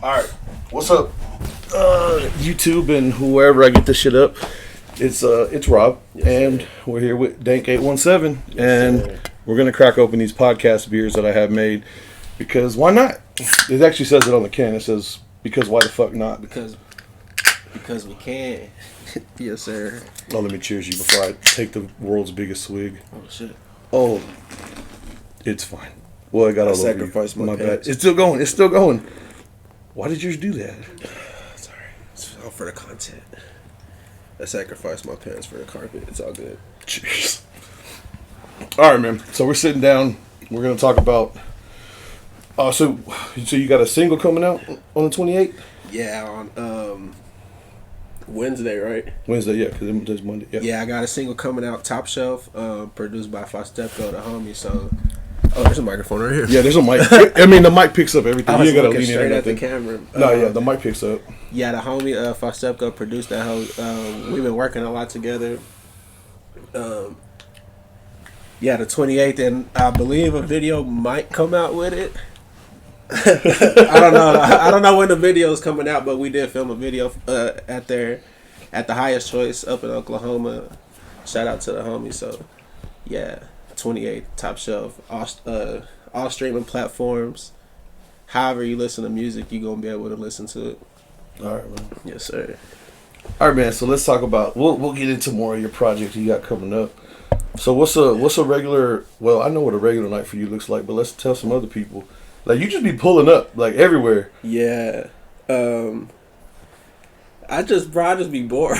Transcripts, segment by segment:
Alright, what's up, YouTube and whoever I get this shit up. It's Rob, yes, and we're here with Dank817, and we're going to crack open these podcast beers that I have made, because why not? It actually says it on the can. It says, because why the fuck not? Because we can. Yes, sir. Oh, let me cheers you before I take the world's biggest swig. Oh, shit. Oh, it's fine. Well, I got all over you. My bad. It's still going. It's still going. Why did yours do that? Sorry. It's all for the content. I sacrificed my pants for the carpet. It's all good. Cheers. All right, man. So we're sitting down. We're going to talk about... So you got a single coming out on the 28th? Yeah, on Wednesday, right? Wednesday, yeah, because it's Monday. Yeah, I got a single coming out, Top Shelf, produced by SixPacPod, the homie, so... Oh, there's a microphone right here. Yeah, there's a mic. I mean, the mic picks up everything. I was looking straight at the camera. No, the mic picks up. Yeah, the homie SixPacPod produced that whole. We've been working a lot together. Yeah, the 28th, and I believe a video might come out with it. I don't know. I don't know when the video is coming out, but we did film a video at the Highest Choice up in Oklahoma. Shout out to the homie. So, yeah. 28 Top Shelf, all streaming platforms. However you listen to music, you're gonna be able to listen to it. All right, man. Yes, sir. All right, man. So let's talk about. We'll get into more of your project you got coming up. So what's a regular? Well, I know what a regular night for you looks like, but let's tell some other people. Like, you just be pulling up like everywhere. Yeah. I just be bored.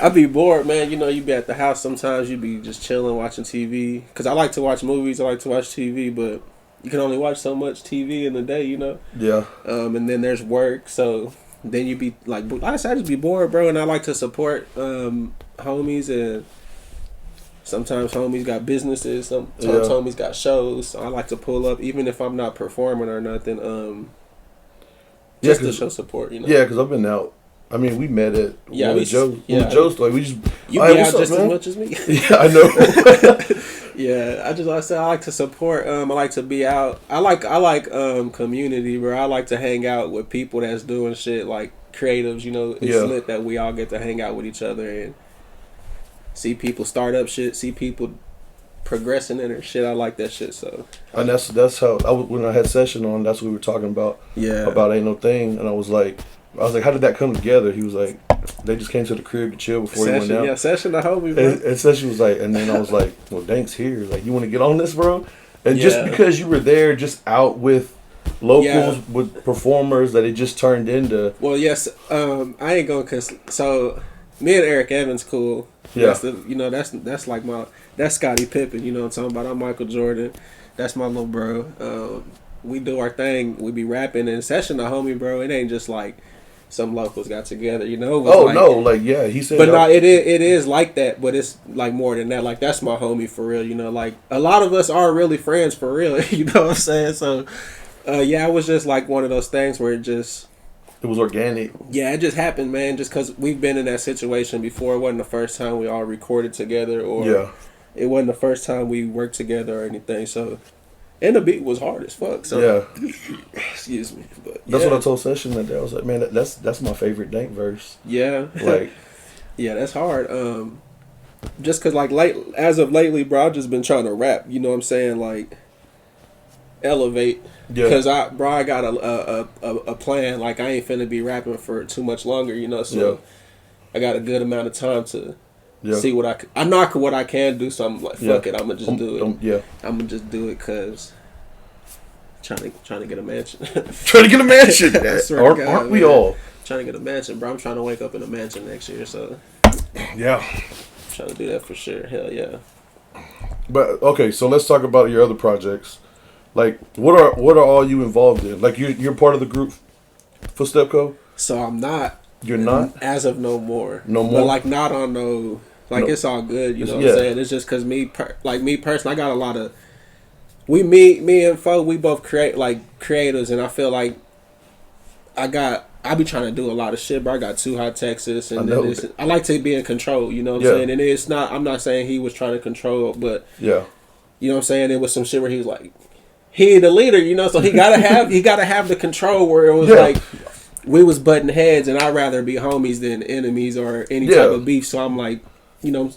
I be bored, man. You know, you be at the house sometimes. You be just chilling, watching TV. Because I like to watch movies. I like to watch TV, but you can only watch so much TV in a day, you know? Yeah. And then there's work. So then you be like I said, I just be bored, bro. And I like to support homies. And sometimes homies got businesses. Sometimes homies got shows. So I like to pull up, even if I'm not performing or nothing. Just to show support, you know? Yeah, because I've been out. I mean, we met at Joe's. Like, we just you be out just as much as me. Yeah, I know. Yeah, I said I like to support. I like to be out. I like community, bro. I like to hang out with people that's doing shit like creatives. You know, it's lit that we all get to hang out with each other and see people start up shit, see people progressing in their shit. I like that shit. So, and that's how when I had Session on. That's what we were talking about. Yeah, about Ain't No Thing, and I was like, how did that come together? He was like, they just came to the crib to chill before he went out. Yeah, Session the homie, bro. And Session was like, and then I was like, well, Dank's here. Like, you want to get on this, bro? And just because you were there, just out with locals, with performers, that it just turned into. Well, yes, I ain't gonna so me and Eric Evans cool. Yeah. That's like that's Scottie Pippen. You know what I'm talking about? I'm Michael Jordan. That's my little bro. We do our thing. We be rapping and Session the homie, bro. It ain't just like some locals got together, you know. He said. But no, it is like that. But it's like more than that. Like, that's my homie for real, you know. Like, a lot of us are really friends for real. You know what I'm saying? So, it was just like one of those things where it was organic. Yeah, it just happened, man. Just because we've been in that situation before. It wasn't the first time we all recorded together, or it wasn't the first time we worked together or anything. So. And the beat was hard as fuck. So excuse me, but that's what I told Session that day. I was like, man, that's my favorite Dank verse. Yeah, like, yeah, that's hard. Just cause like as of lately, bro, I've just been trying to rap. You know what I'm saying? Like, elevate. Yeah. Cause I got a plan. Like, I ain't finna be rapping for too much longer. You know, so I got a good amount of time to. See what I know what I can do, so I'm like, fuck it, I'm gonna just do it. I'm gonna just do it because trying to get a mansion. Trying to get a mansion. Aren't we all? Trying to get a mansion, bro. I'm trying to wake up in a mansion next year, so yeah, I'm trying to do that for sure. Hell yeah. But okay, so let's talk about your other projects. Like, what are all you involved in? Like, you're part of the group for SixPacPod? So I'm not. You're not? As of no more. No more? But like, not on no. Like, it's all good, you know what I'm saying? It's just because me personally, I got a lot of... Me and Fo, we both creators, and I feel like I be trying to do a lot of shit, but I got Too Hot Texas, and I like to be in control, you know what I'm saying? And it's not... I'm not saying he was trying to control, but... Yeah. You know what I'm saying? It was some shit where he was like... He the leader, you know, so he gotta have the control where it was like... we was butting heads, and I'd rather be homies than enemies or any type of beef. So I'm like, you know,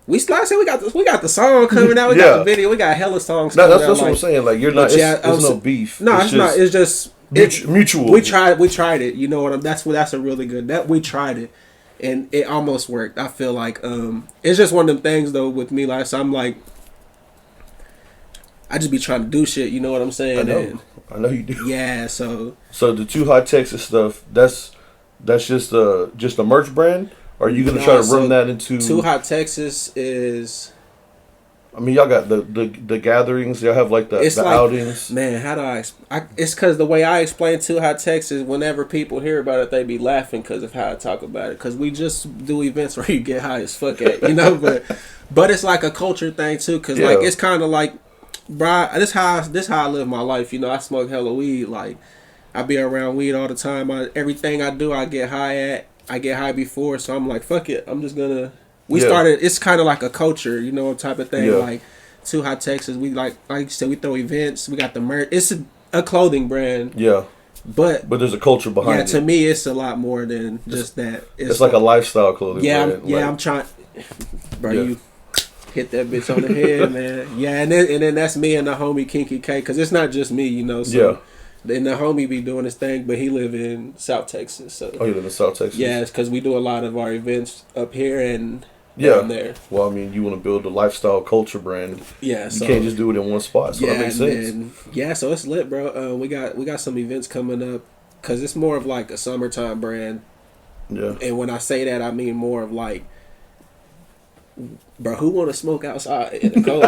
like I said, we got the song coming out, we got the video, we got hella songs coming out. That's what I'm saying. Like, you're not, it's no beef. No, it's not. It's just mutual. We tried it. You know what? That's a really good. That we tried it, and it almost worked. I feel like it's just one of them things though with me. Like, so I'm like, I just be trying to do shit. You know what I'm saying? I know you do. Yeah. So the Too Hot Texas stuff. That's just a merch brand. Or are you gonna try to run that into Too Hot Texas is? I mean, y'all got the gatherings. Y'all have like the outings. Man, how do I it's because the way I explain Too Hot Texas, whenever people hear about it, they be laughing because of how I talk about it. Because we just do events where you get high as fuck at, you know. but it's like a culture thing too. Because like it's kind of like, bro, this how I live my life. You know, I smoke hella weed. Like, I be around weed all the time. Everything I do, I get high at. I get high before, so I'm like, fuck it. I'm just gonna. We started. It's kind of like a culture, you know, type of thing. Like Too Hot Texas. We like you said, we throw events. We got the merch. It's a clothing brand. Yeah. But there's a culture behind it. Yeah, to me, it's a lot more than just that. It's like a lifestyle clothing brand. I'm trying. Bro, you hit that bitch on the head, man. Yeah, and then that's me and the homie Kinky K, because it's not just me, you know. So then the homie be doing his thing, but he live in South Texas. So you live in South Texas? Yeah, it's because we do a lot of our events up here and down there. Well, I mean, you want to build a lifestyle culture brand. Yeah, you can't just do it in one spot. So that makes sense. So it's lit, bro. We got some events coming up because it's more of like a summertime brand. Yeah. And when I say that, I mean more of like, bro, who want to smoke outside in the cold?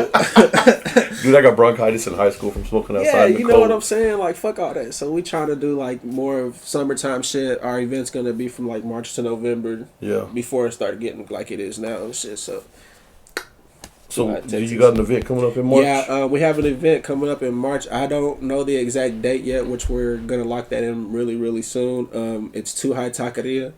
Dude, I got bronchitis in high school from smoking outside in the cold. Yeah, you know what I'm saying? Like, fuck all that. So we trying to do like more of summertime shit. Our event's gonna be from like March to November. Yeah. Before it started getting like it is now and shit. So you got an event coming up in March? Yeah, we have an event coming up in March. I don't know the exact date yet, which we're gonna lock that in really, really soon. It's Too High Taqueria.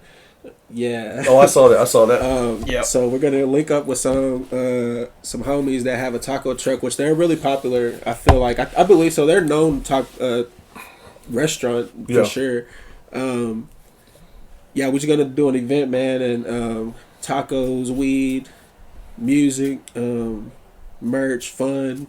Yeah. Oh, I saw that. Yeah. So we're gonna link up with some homies that have a taco truck, which they're really popular. I feel like I believe so. They're known restaurant for sure. We're just gonna do an event, man, and tacos, weed, music, merch, fun,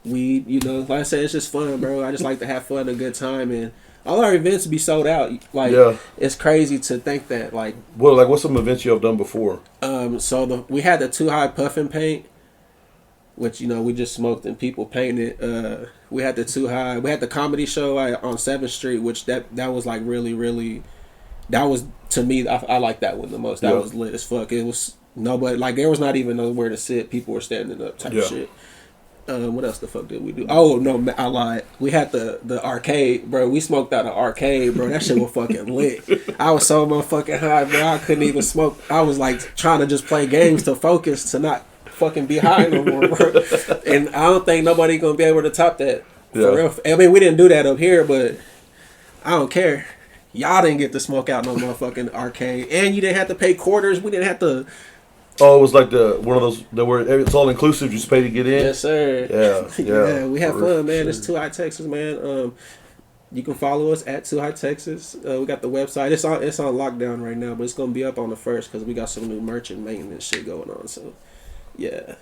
weed. You know, like I said, it's just fun, bro. I just like to have fun, a good time, and all our events be sold out. Like, it's crazy to think that. Like, what's some events you have done before? We had the Too High Puff and Paint, which, you know, we just smoked and people painted. We had the Too High. We had the comedy show on 7th Street, which that was like really, really. That was, to me, I like that one the most. That was lit as fuck. It was nobody, like, there was not even nowhere to sit. People were standing up type shit. What else the fuck did we do? Oh no, I lied. We had the arcade, bro. We smoked out an arcade, bro. That shit was fucking lit. I was so motherfucking high, bro. I couldn't even smoke. I was like trying to just play games to focus, to not fucking be high no more, bro. And I don't think nobody gonna be able to top that. For real. I mean, we didn't do that up here, but I don't care. Y'all didn't get to smoke out no motherfucking arcade, and you didn't have to pay quarters. We didn't have to. Oh, it was like one of those that were, it's all inclusive. You just pay to get in. Yes, sir. Yeah. We have fun, man. It's Too High Texas, man. You can follow us at Too High Texas. We got the website. It's on lockdown right now, but it's gonna be up on the 1st because we got some new merch and maintenance shit going on. So, yeah.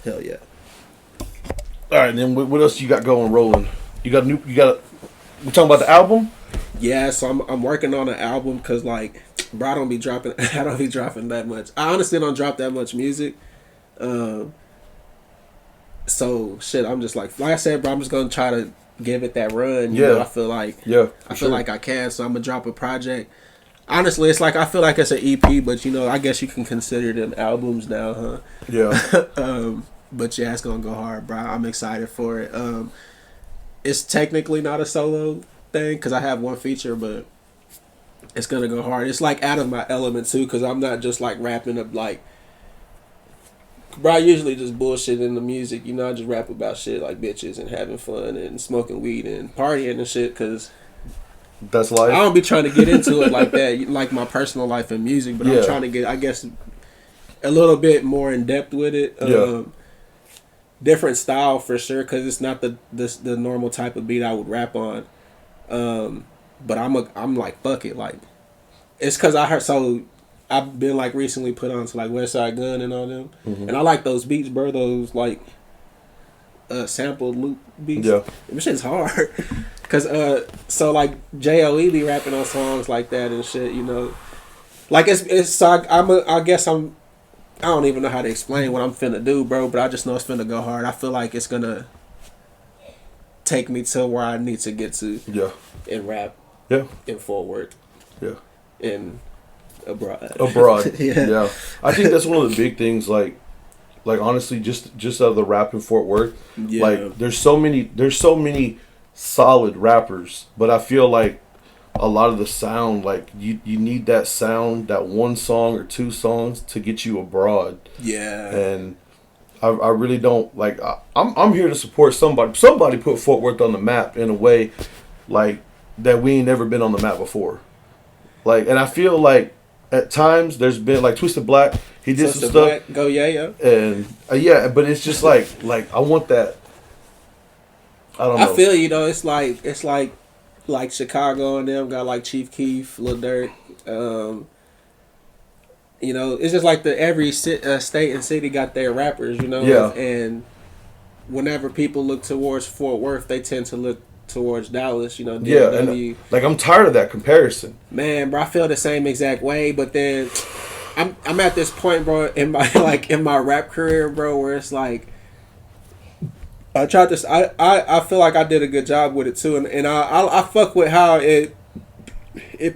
Hell yeah. All right, then what else you got rolling? We talking about the album? Yeah, so I'm working on an album because, like, bro, I don't be dropping that much. I honestly don't drop that much music. So shit, I'm just like I said, bro, I'm just gonna try to give it that run. You know, I feel like like I can, so I'm gonna drop a project. Honestly, it's like I feel like it's an EP, but you know, I guess you can consider them albums now, huh? Yeah. But yeah, it's gonna go hard, bro. I'm excited for it. It's technically not a solo thing because I have one feature, but it's gonna go hard. It's like out of my element too, because I'm not just like rapping up like, bro, I usually just bullshit in the music, you know. I just rap about shit like bitches and having fun and smoking weed and partying and shit, because that's life. I don't be trying to get into it like that, like my personal life and music, but I'm trying to get, I guess, a little bit more in depth with it. Different style for sure, because it's not the normal type of beat I would rap on. But I'm like, fuck it, like it's because I heard I've been like recently put on to like West Side Gun and all them, and I like those beats, bro. Those like sampled loop beats. Yeah, this shit's hard. Cause so like J.O.E. be rapping on songs like that and shit, you know. Like it's so I guess I don't even know how to explain what I'm finna do, bro. But I just know it's finna go hard. I feel like it's gonna take me to where I need to get to. Yeah. In rap. Yeah. In Fort Worth. Yeah. In abroad. Yeah. I think that's one of the big things. Like honestly, just out of the rap in Fort Worth. Yeah. Like there's so many solid rappers, but I feel like a lot of the sound, like you need that sound, that one song or two songs to get you abroad. Yeah. And I really don't like. I'm here to support somebody. Somebody put Fort Worth on the map in a way, like that we ain't never been on the map before. Like, and I feel like at times there's been like Twisted Black. He did some stuff. Black, go yeah. And yeah, but it's just like I want that. I don't know. I feel you though. It's like Chicago and them got like Chief Keef, Lil Durk. You know, it's just like every state and city got their rappers, you know. Yeah. And whenever people look towards Fort Worth, they tend to look towards Dallas, you know. DFW. Yeah, and, like I'm tired of that comparison. Man, bro, I feel the same exact way, but then I'm at this point, bro, in my rap career, bro, where it's like I tried this. I feel like I did a good job with it too, and I fuck with how it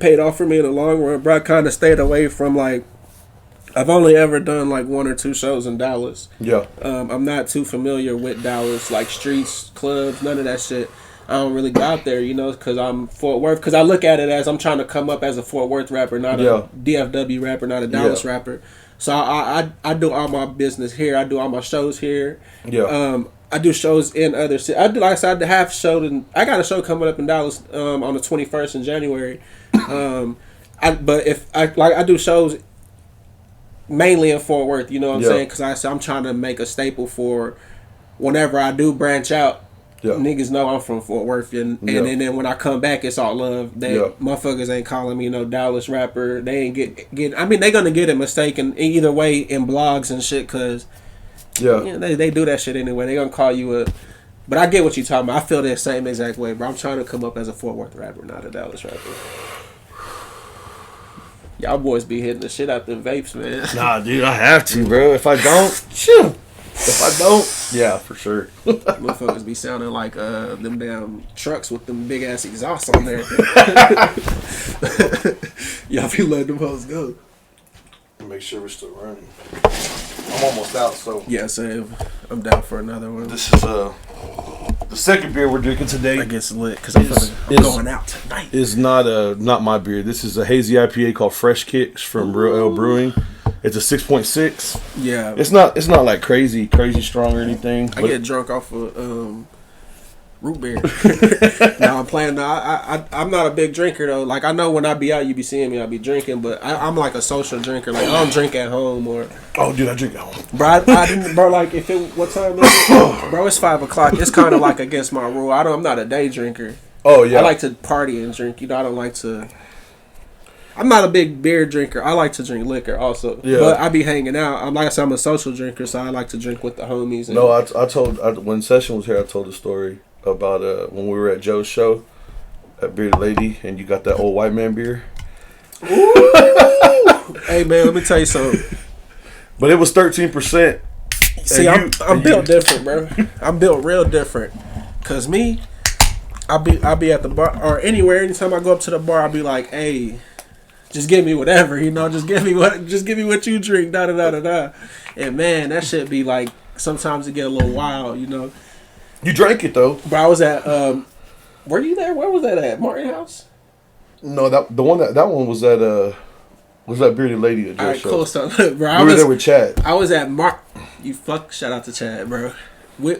paid off for me in the long run, bro. I kind of stayed away from like. I've only ever done like 1 or 2 shows in Dallas. Yeah. I'm not too familiar with Dallas, like streets, clubs, none of that shit. I don't really go out there, you know, because I'm Fort Worth. Because I look at it as I'm trying to come up as a Fort Worth rapper, not a DFW rapper, not a Dallas rapper. So I do all my business here. I do all my shows here. Yeah. I do shows in other cities. I got a show coming up in Dallas on the 21st in January. I do shows mainly in Fort Worth, you know what I'm saying? Because I'm trying to make a staple for whenever I do branch out. Yeah. Niggas know I'm from Fort Worth, and then when I come back, it's all love. Motherfuckers ain't calling me no Dallas rapper. They ain't get. I mean, they gonna get it mistaken either way in blogs and shit, cause you know, they do that shit anyway. They gonna call you a. But I get what you talking about. I feel that same exact way, bro. I'm trying to come up as a Fort Worth rapper, not a Dallas rapper. Y'all boys be hitting the shit out them vapes, man. Nah, dude, I have to, bro. If I don't, yeah, for sure. Motherfuckers be sounding like them damn trucks with them big ass exhausts on there. Y'all be letting them hoes go. Make sure we're still running. I'm almost out, so yeah, same. I'm down for another one. This is the second beer we're drinking today. I guess lit because I'm going out tonight. Is not my beer. This is a hazy IPA called Fresh Kicks from Real Ale Brewing. It's a 6.6. Yeah. It's not like crazy strong or anything. I get drunk off of root beer. No, I'm playing. No, I'm not a big drinker though. Like I know when I be out, you be seeing me. I be drinking, but I'm like a social drinker. Like I don't drink at home or. Oh, dude, I drink at home. Bro, I didn't. Bro, like if it what time is it? Bro, it's 5:00. It's kind of like against my rule. I'm not a day drinker. Oh yeah. I like to party and drink. You know, I don't like to. I'm not a big beer drinker. I like to drink liquor also. Yeah. But I be hanging out. Like I said, I'm a social drinker, so I like to drink with the homies. And no, I told when Session was here, I told a story about when we were at Joe's show at Bearded Lady, and you got that old white man beer. Ooh. Hey man, let me tell you something. But it was 13%. See, I'm built different, bro. I'm built real different. Cause me, I'll be at the bar or anywhere. Anytime I go up to the bar, I'll be like, hey. Just give me whatever, you know. Just give me what you drink, da da da da da. And man, that shit be like sometimes it get a little wild, you know. You drank it though. But I was at were you there? Where was that at? Martin House? No, that one was at Bearded Lady at Joe's show. Cool stuff. Bro, we were there with Chad. I was at shout out to Chad, bro.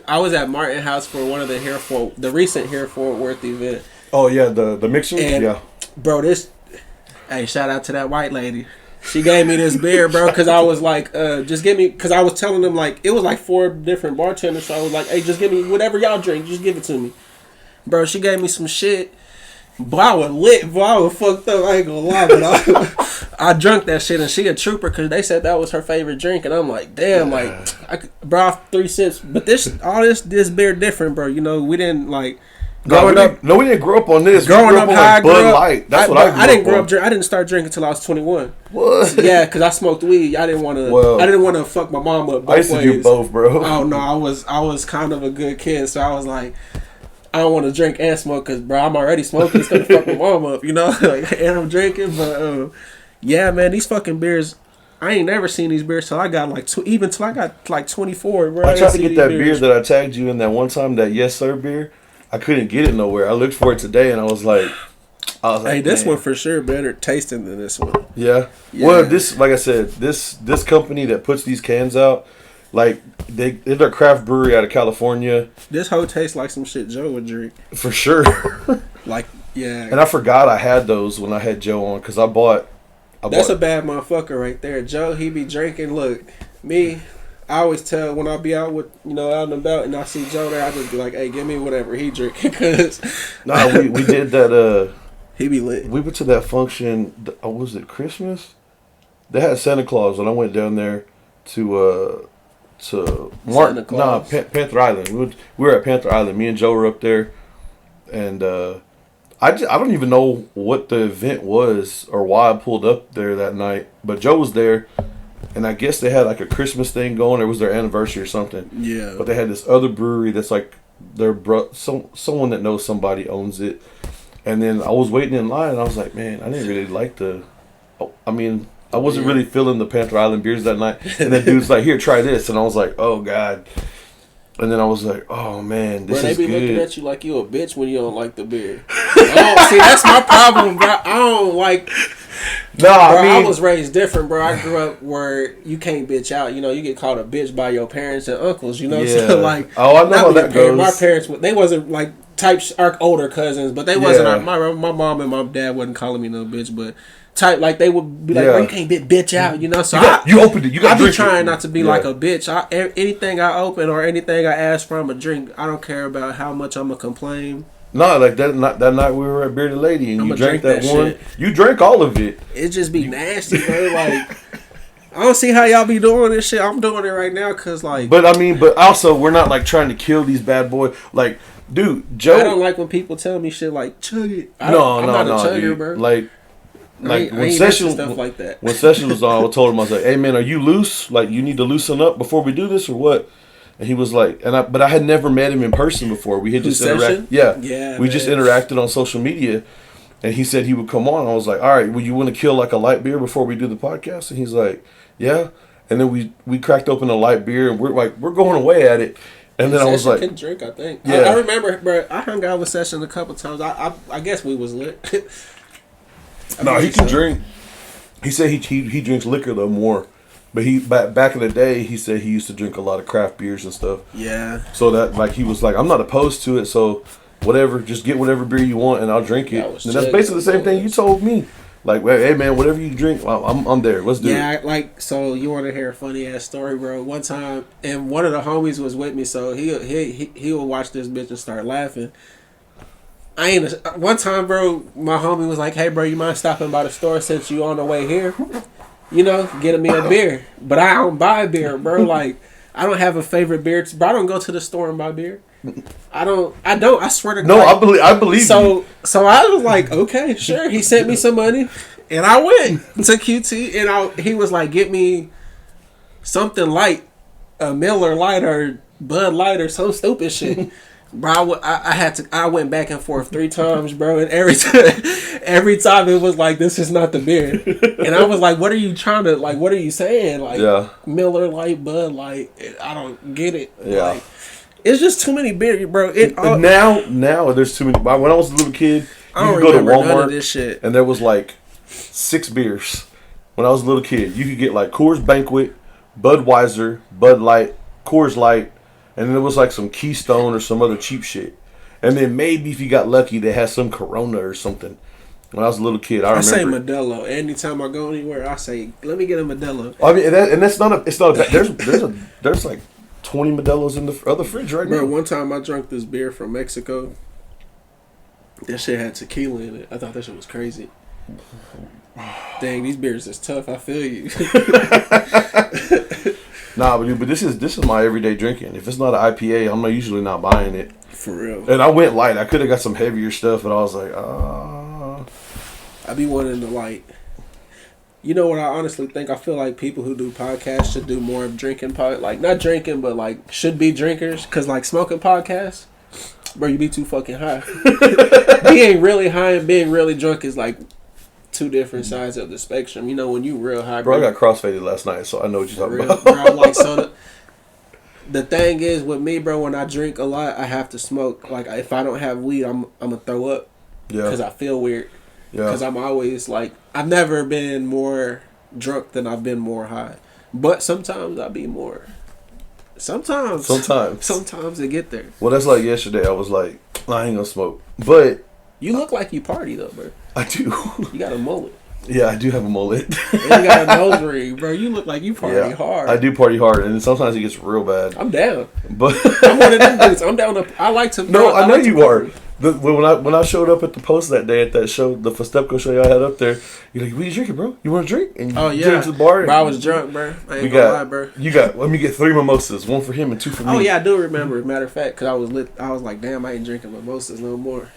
I was at Martin House for one of the recent Here Fort Worth event. Oh yeah, the mixer. And, yeah, bro, hey, shout out to that white lady. She gave me this beer, bro, because I was like, just give me, because I was telling them, like, it was like 4 different bartenders, so I was like, hey, just give me whatever y'all drink, just give it to me. Bro, she gave me some shit, Boy, I was lit. Boy, I was fucked up. I ain't gonna lie, but I drunk that shit, and she a trooper because they said that was her favorite drink, and I'm like, damn, bro, 3 sips. But this beer different, bro. You know, we didn't like. Growing up, we didn't grow up on this. Growing up, how I grew Bud up, Light. That's what I didn't grow up. I didn't start drinking until I was 21. What? Yeah, because I smoked weed. I didn't want to. Well, I didn't want to fuck my mom up. Both I used to do both, bro. Oh no, I was kind of a good kid, so I was like, I don't want to drink and smoke because, bro, I'm already smoking. It's gonna fuck my mom up, you know. And I'm drinking, but yeah, man, these fucking beers. I ain't never seen these beers till I got like even till I got like 24, bro. I tried to get that beer that I tagged you in that one time, that Yes Sir beer. I couldn't get it nowhere. I looked for it today, and I was like, hey, this one for sure better tasting than this one. Yeah. Well, this, like I said, this company that puts these cans out, like they're a craft brewery out of California. This whole tastes like some shit Joe would drink for sure. Like, yeah. And I forgot I had those when I had Joe on because I bought. That's a bad motherfucker right there. Joe, he be drinking. Look, me. I always tell when I be out with, out and about and I see Joe there, I just be like, hey, give me whatever he drink. Cause we did that. He be lit. We went to that function. Was it Christmas? They had Santa Claus, and I went down there to Panther Island. We were at Panther Island. Me and Joe were up there, and I don't even know what the event was or why I pulled up there that night. But Joe was there. And I guess they had like a Christmas thing going. It was their anniversary or something. Yeah. But they had this other brewery that's like someone that knows somebody owns it. And then I was waiting in line, and I was like, man, I didn't really like I wasn't really feeling the Panther Island beers that night. And that dude's like, here, try this. And I was like, oh, God. And then I was like, oh, man, this is good. They be looking at you like you a bitch when you don't like the beer. See, that's my problem, bro. I don't like... No, I was raised different, bro. I grew up where you can't bitch out. You know, you get called a bitch by your parents and uncles. You know, so like, I know how that goes. My parents, they wasn't like our older cousins, but they wasn't. My mom and my dad wasn't calling me no bitch, but type like they would be like, bro, you can't bitch out. You know, so you opened it. You got. I be trying not to be like a bitch. Anything I open or anything I ask from a drink, I don't care about how much I'm gonna complain. No, like that night we were at Bearded Lady and you drank that one. Shit. You drank all of it. It just be nasty, bro. Like, I don't see how y'all be doing this shit. I'm doing it right now because, like... But also, we're not, like, trying to kill these bad boys. Like, dude, Joe... I don't like when people tell me shit like, chug it. I'm not a chugger, dude. Bro. Like when Session... stuff like that. When Session was on, I told him, I was like, hey, man, are you loose? Like, you need to loosen up before we do this or what? And he was like, but I had never met him in person before. We had just interacted. Yeah, we just interacted on social media. And he said he would come on. I was like, all right, well, you want to kill like a light beer before we do the podcast? And he's like, yeah. And then we cracked open a light beer and we're going away at it. And then I was like, can drink, I think. Yeah. I remember, bro. I hung out with Session a couple times. I guess we was lit. No, he can drink. He said he drinks liquor though more. But he back in the day, he said he used to drink a lot of craft beers and stuff. Yeah. So that like he was like, I'm not opposed to it. So whatever, just get whatever beer you want and I'll drink it. And that's basically the same thing you told me. Like, hey man, whatever you drink, I'm there. Let's do it. Yeah, like so. You want to hear a funny ass story, bro? One time, and one of the homies was with me, so he would watch this bitch and start laughing. One time, bro, my homie was like, hey, bro, you mind stopping by the store since you on the way here? You know, getting me a beer. But I don't buy beer, bro. Like, I don't have a favorite beer. Bro, I don't go to the store and buy beer. I don't. I swear to God. No, I believe you. So I was like, okay, sure. He sent me some money. And I went to QT. And he was like, get me something light. A Miller Light or Bud Light or some stupid shit. Bro, I went back and forth 3 times, bro, and every time it was like, this is not the beer, and I was like, what are you saying, like, yeah. Miller Light, Bud Light, I don't get it, yeah. Like, it's just too many beer, bro. Now there's too many. When I was a little kid, you could go to Walmart and there was like 6 beers. When I was a little kid, you could get like Coors Banquet, Budweiser, Bud Light, Coors Light. And then there was like some Keystone or some other cheap shit. And then maybe if you got lucky, they had some Corona or something. When I was a little kid, I remember. I say Modelo. Anytime I go anywhere, I say, let me get a Modelo. I mean, it's not a bad. There's like 20 Modelos in the other fridge right now. Bro, one time I drank this beer from Mexico. That shit had tequila in it. I thought that shit was crazy. Dang, these beers is tough. I feel you. Nah, but this is my everyday drinking. If it's not an IPA, I'm usually not buying it. For real. And I went light. I could have got some heavier stuff, but I was like, I be wanting to like. You know what I honestly think? I feel like people who do podcasts should do more of drinking like not drinking, but like should be drinkers. Cause like smoking podcasts, bro, you be too fucking high. Being really high and being really drunk is like two different sides of the spectrum. You know, when you real high, bro, I got crossfaded last night, so I know what you're talking about. Bro, like soda. The thing is with me, bro, when I drink a lot, I have to smoke. Like if I don't have weed, I'm gonna throw up. Yeah. Because I feel weird. Yeah. Because I'm always like, I've never been more drunk than I've been more high. But sometimes I be more. Sometimes it get there. Well, that's like yesterday. I was like, I ain't gonna smoke. But you look like you party though, bro. I do. You got a mullet. Yeah, I do have a mullet. And you got a nose ring, bro. You look like you party hard. I do party hard, and sometimes it gets real bad. I'm down. But I'm one of them dudes. I'm down to. I like to. No, I know you are. When I showed up at the post that day at that show, the Festepco show y'all had up there, you're like, "What are you drinking, bro? You want to drink?" And you get to the bar. Bro, I was drunk, bro. I ain't gonna lie, bro. Let me get 3 mimosas, 1 for him and 2 for me. Oh yeah, I do remember. Matter of fact, because I was lit. I was like, damn, I ain't drinking mimosas no more.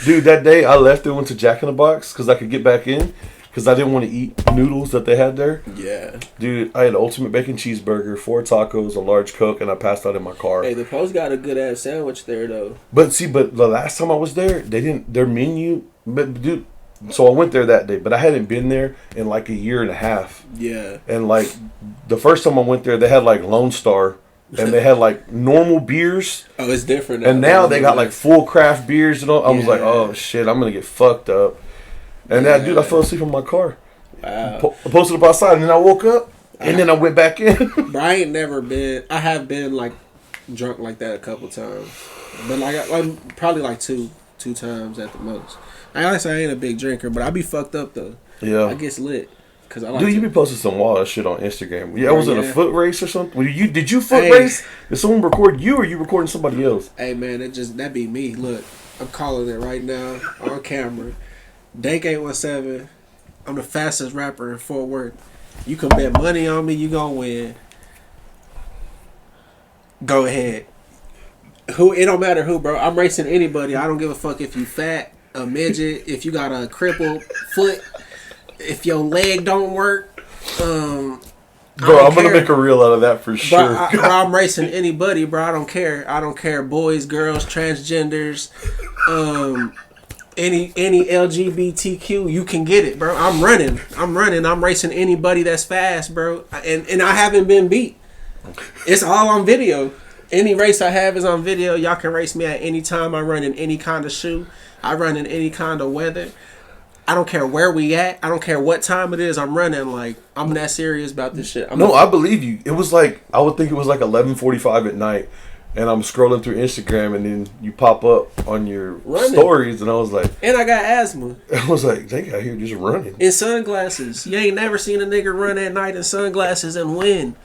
Dude, that day I left and went to Jack in the Box because I could get back in. Because I didn't want to eat noodles that they had there. Yeah. Dude, I had an ultimate bacon cheeseburger, 4 tacos, a large Coke, and I passed out in my car. Hey, the Post got a good ass sandwich there, though. But the last time I was there, their menu, dude, so I went there that day, but I hadn't been there in like a year and a half. Yeah. And like, the first time I went there, they had like Lone Star, and they had like normal beers. Oh, it's different now. And now they got like full craft beers and all. I was like, oh shit, I'm going to get fucked up. And that dude, I fell asleep in my car. Wow. I posted up outside, and then I woke up, and then I went back in. But I ain't never been. I have been like drunk like that a couple times, but like probably like two times at the most. I honestly ain't a big drinker, but I be fucked up though. Yeah, I get lit because I like. Dude, you be posting some wild shit on Instagram. Yeah, I was in a foot race or something. Did you foot race? Did someone record you, or you recording somebody else? Hey man, that be me. Look, I'm calling it right now on camera. Dank817, I'm the fastest rapper in Fort Worth. You can bet money on me, you gonna win. Go ahead. It don't matter who, bro. I'm racing anybody. I don't give a fuck if you fat, a midget, if you got a crippled foot, if your leg don't work. Bro, I'm gonna make a reel out of that for sure. Bro, I'm racing anybody, bro. I don't care. I don't care. Boys, girls, transgenders, any LGBTQ, you can get it, bro. I'm running. I'm racing anybody that's fast, bro. And I haven't been beat. It's all on video. Any race I have is on video. Y'all can race me at any time. I run in any kind of shoe. I run in any kind of weather. I don't care where we at. I don't care what time it is. I'm running. Like, I'm that serious about this shit. I believe you. It was like, I would think it was like 11:45 at night. And I'm scrolling through Instagram, and then you pop up on your stories, and I was like... And I got asthma. I was like, they got here just running. In sunglasses. You ain't never seen a nigga run at night in sunglasses and win.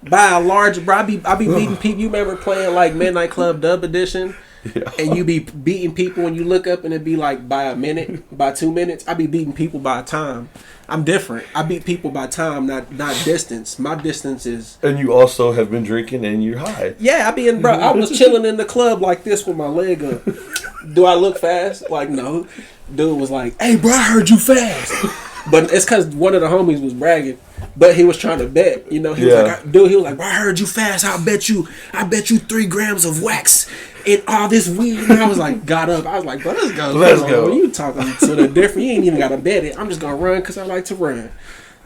By a large... Bro, I be beating people. You remember playing, like, Midnight Club Dub Edition? Yeah. And you be beating people, and you look up, and it be, like, by a minute, by 2 minutes. I be beating people by time. I'm different. I beat people by time, not distance. My distance is... And you also have been drinking and you're high. Yeah, I was chilling in the club like this with my leg up. Do I look fast? Like, no. Dude was like, hey, bro, I heard you fast. But it's because one of the homies was bragging. But he was trying to bet. You know, he was like, bro, I heard you fast. I bet you 3 grams of wax and all this weed. And I was like, got up. I was like, bro, let's go. Let's go. You talking to the different. You ain't even got to bet it. I'm just going to run because I like to run.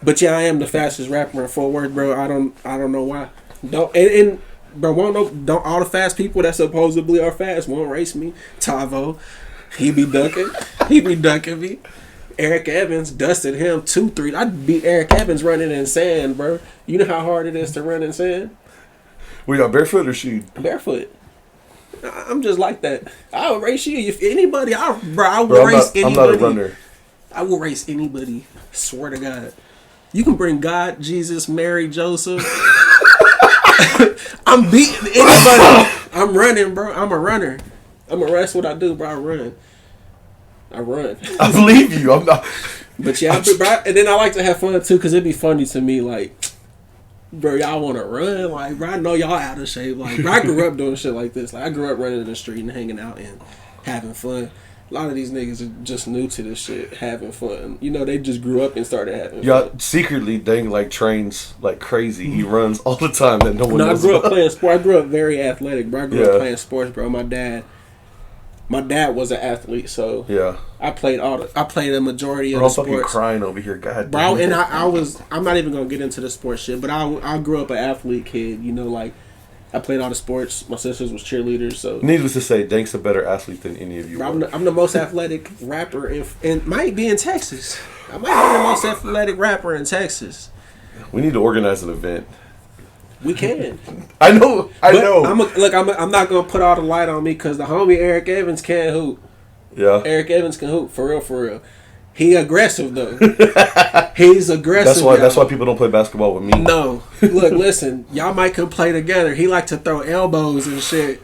But yeah, I am the fastest rapper in Fort Worth, bro. I don't know why. Don't all the fast people that supposedly are fast won't race me. Tavo, he be dunking me. Eric Evans dusted him 2-3. I'd beat Eric Evans running in sand, bro. You know how hard it is to run in sand? We got barefoot or shoe? Barefoot. I'm just like that. I'll race you. If anybody, I will race anybody. I'm not a runner. I will race anybody. Swear to God. You can bring God, Jesus, Mary, Joseph. I'm beating anybody. I'm running, bro. I'm a runner. I'm a rest what I do, bro. I run. I believe you. I'm not. But yeah, bro, and then I like to have fun too, because it'd be funny to me, like, bro, y'all want to run? Like, bro, I know y'all out of shape. Like, bro, I grew up doing shit like this. Like, I grew up running in the street and hanging out and having fun. A lot of these niggas are just new to this shit, having fun. You know, they just grew up and started having fun. Secretly, Dang like trains like crazy. He runs all the time that no one knows. I grew up playing sport. I grew up very athletic, bro. I grew up playing sports, bro. My dad was an athlete, so I played a majority of the sports. I'm fucking crying over here, God. Bro, and I'm not even gonna get into the sports shit, but I grew up an athlete kid. You know, like I played all the sports. My sisters was cheerleaders, so needless to say, Dank's a better athlete than any of you. Bro, I'm the most athletic rapper and might be in Texas. I might be the most athletic rapper in Texas. We need to organize an event. We can. I know. I'm not gonna put all the light on me because the homie Eric Evans can't hoop. Yeah. Eric Evans can hoop for real. He aggressive though. He's aggressive. That's why people don't play basketball with me. No. Look, listen. Y'all might can play together. He like to throw elbows and shit,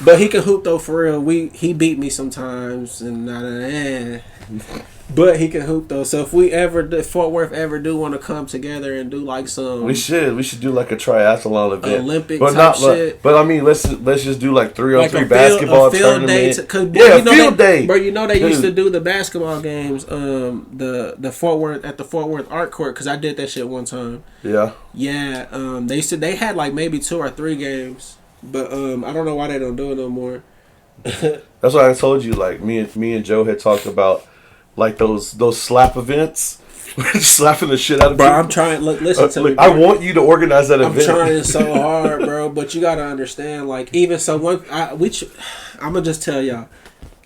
but he can hoop though for real. He beat me sometimes and but he can hoop though. So if Fort Worth ever do want to come together and do like some, we should do like a triathlon event, Olympic but type shit. But I mean, let's just do like 3-on-3 a basketball field tournament. Day field day, bro. You know they used to do the basketball games, the Fort Worth at the Fort Worth Art Court because I did that shit one time. Yeah. They had like maybe 2 or 3 games, but I don't know why they don't do it no more. That's why I told you, like me and Joe had talked about. Like those slap events, slapping the shit out of bro. people. I'm trying. Listen to me. Bro. I want you to organize that event. I'm trying so hard, bro. But you gotta understand, like even so, I'm gonna just tell y'all,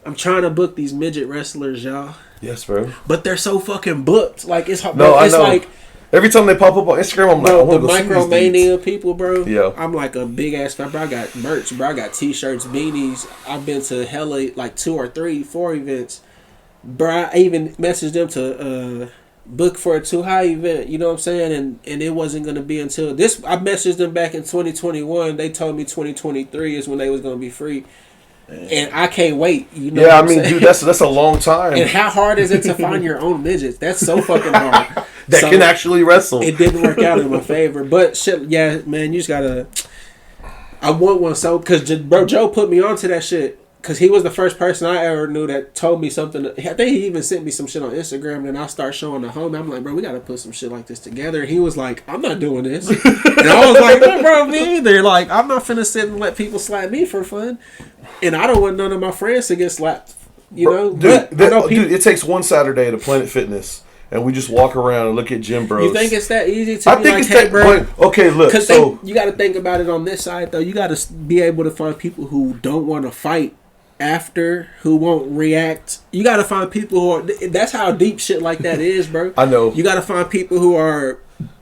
I'm trying to book these midget wrestlers, y'all. Yes, bro. But they're so fucking booked. Like it's no, bro, I it's know. Like every time they pop up on Instagram, I'm like, I the Micromania people, bro. Yeah. I'm like a big ass fan, bro. I got merch, bro. I got t-shirts, beanies. I've been to hella like 2 or 3, 4 events. Bro, I even messaged them to book for a Too High event, you know what I'm saying? And it wasn't going to be until this. I messaged them back in 2021. They told me 2023 is when they was going to be free. And I can't wait. You know I mean, dude, that's a long time. And how hard is it to find your own midgets? That's so fucking hard. That can actually wrestle. It didn't work out in my favor. But shit, yeah, man, you just got to. I want one so. Because, bro, Joe put me onto that shit. Because he was the first person I ever knew that told me something. I think he even sent me some shit on Instagram. And I start showing the homie. I'm like, bro, we got to put some shit like this together. And he was like, I'm not doing this. And I was like, no, bro, me either. Like, I'm not finna sit and let people slap me for fun. And I don't want none of my friends to get slapped. You know? Dude, it takes one Saturday at a Planet Fitness. And we just walk around and look at gym bros. You think it's that easy to be like, hey, bro? Okay, look. Because you got to think about it on this side, though. You got to be able to find people who don't want to fight after, who won't react. You got to find people who are. That's how deep shit like that is, bro. I know. You got to find people who are.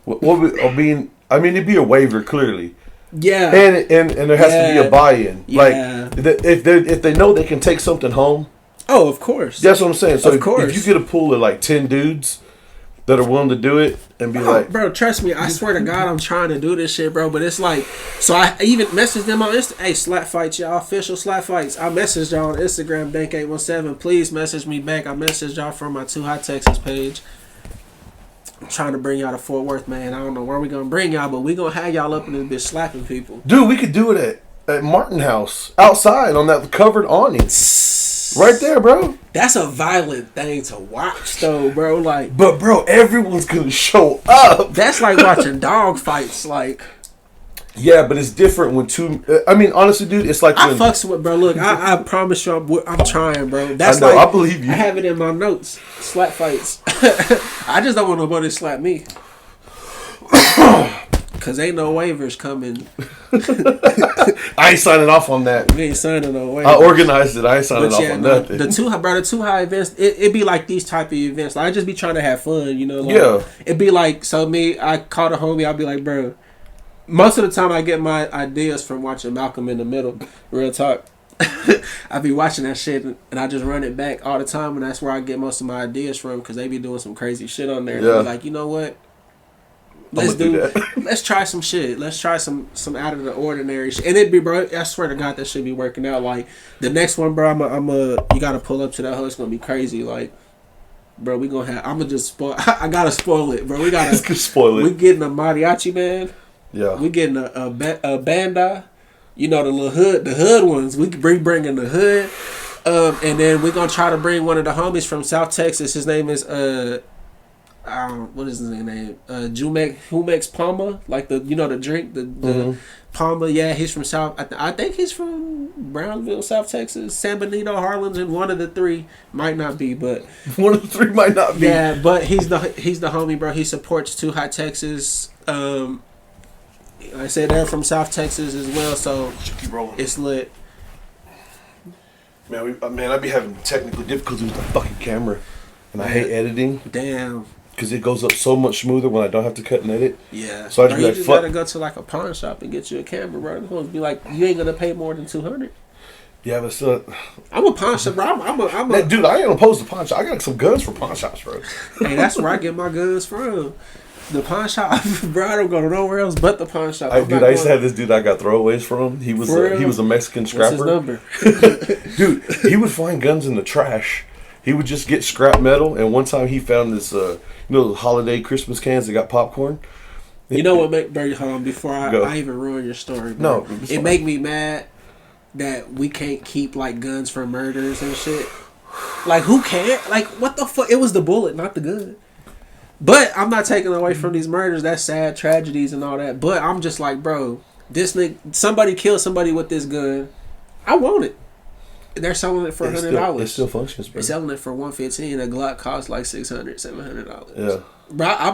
I mean, it'd be a waiver, clearly. Yeah. And there has to be a buy-in. Yeah. Like, if they know they can take something home. Oh, of course. That's what I'm saying. So of course. If you get a pool of like 10 dudes that are willing to do it and be like, bro, trust me, I swear to God, I'm trying to do this shit, bro. But it's like, so I even messaged them on Instagram. Hey, slap fights, y'all, official slap fights. I messaged y'all on Instagram, Dank817. Please message me back. I messaged y'all from my Too High Texas page. I'm trying to bring y'all to Fort Worth, man. I don't know where we gonna bring y'all, but we gonna have y'all up in this bitch slapping people. Dude, we could do it at Martin House outside on that covered awning. Right there, bro. That's a violent thing to watch, though, bro. Like, but bro, everyone's gonna show up. That's like watching dog fights. Like, yeah, but it's different when two. I mean, honestly, dude, it's like I fucks with, bro. Look, I promise you, I'm trying, bro. That's I know, like, I believe you. I have it in my notes. Slap fights. I just don't want nobody to slap me. Cause ain't no waivers coming. I ain't signing off on that. We ain't signing no waivers. I organized it. I ain't signing off on nothing. The Too High events, it be like these type of events. Like, I just be trying to have fun, you know. Like, yeah. It be like, so me, I call a homie. I'll be like, bro. Most of the time, I get my ideas from watching Malcolm in the Middle. Real talk. I be watching that shit and I just run it back all the time, and that's where I get most of my ideas from. Cause they be doing some crazy shit on there. Yeah. And be like, you know what? Let's try some shit. Let's try some out of the ordinary shit. And it'd be, bro, I swear to God, that should be working out. Like, the next one, bro, you gotta pull up to that hoe. It's gonna be crazy. Like, bro, I'm gonna just spoil. I gotta spoil it, bro. We gotta spoil it. We getting a mariachi band. Yeah. We getting a banda. You know, the hood ones. We bringing the hood. And then we're gonna try to bring one of the homies from South Texas. His name is what is his name? Jumex Palma, like the drink, the Palma. Yeah, he's from South. I think he's from Brownsville, South Texas, San Benito, Harlingen. One of the three might not be, but one of the three might not be. Yeah, but he's the homie, bro. He supports Too Hot Texas. I said they're from South Texas as well, so keep rolling. It's lit. Man, I be having technical difficulties with the fucking camera, and I hate editing. Damn. Because it goes up so much smoother when I don't have to cut and edit. Yeah. So I just be like, you gotta go to like a pawn shop and get you a camera, bro. It's gonna be like, you ain't gonna pay more than $200. Yeah, but still, I'm a pawn shop, bro. Man, dude, I ain't opposed to pawn shop. I got some guns for pawn shops, bro. Hey, that's where I get my guns from. The pawn shop, bro. I don't go to nowhere else but the pawn shop. I used to have this dude I got throwaways from. He was a Mexican scrapper. What's his number? Dude, he would find guns in the trash. He would just get scrap metal. And one time he found this, holiday Christmas cans that got popcorn. You know what, bro? Hold on, before I even ruin your story, bro. No, it make me mad that we can't keep like guns from murders and shit. Like, who can't? Like, what the fuck? It was the bullet, not the gun. But I'm not taking away from these murders. That's sad tragedies and all that. But I'm just like, bro, this nigga, somebody killed somebody with this gun. I want it. They're selling it for $100. It still functions, bro. They're selling it for $115. A Glock costs like $600, $700. Yeah, bro. I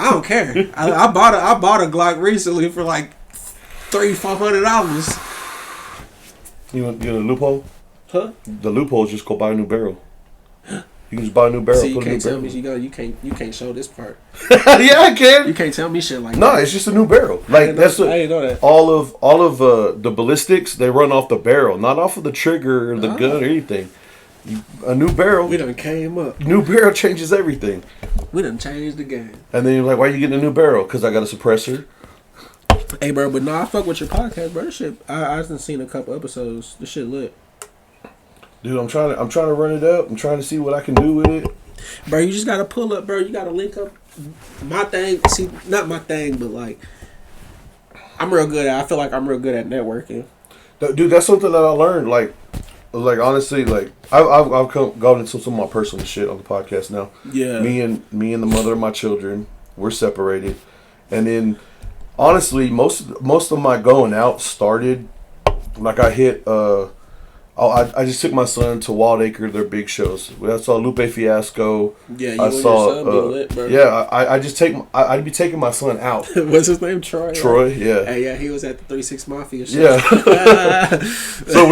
don't care. I bought a Glock recently for like $300-$400. You want a loophole? Huh? The loophole is just go buy a new barrel. You can just buy a new barrel. See, you can't tell me you can't show this part. Yeah, I can. You can't tell me shit like that. No, it's just a new barrel. Like I didn't know that. All of the ballistics, they run off the barrel, not off of the trigger or the gun or anything. A new barrel. We done came up. New barrel changes everything. We done changed the game. And then you're like, why are you getting a new barrel? Because I got a suppressor. Hey, bro, but I fuck with your podcast, bro. This shit, I just seen a couple episodes. This shit lit. Dude, I'm trying to run it up. I'm trying to see what I can do with it. Bro, you just gotta pull up, bro. You gotta link up. My thing, see, not my thing, but like, I feel like I'm real good at networking. Dude, that's something that I learned. Like honestly, like I've gone into some of my personal shit on the podcast now. Yeah. Me and the mother of my children, we're separated, and then honestly, most of my going out started like I hit. I just took my son to Wild Acre, their big shows. I saw Lupe Fiasco. Yeah, you and your son be lit, bro. Yeah, I'd be taking my son out. What's his name? Troy. Troy, yeah. Hey, yeah, he was at the 3-6 Mafia show. Yeah. So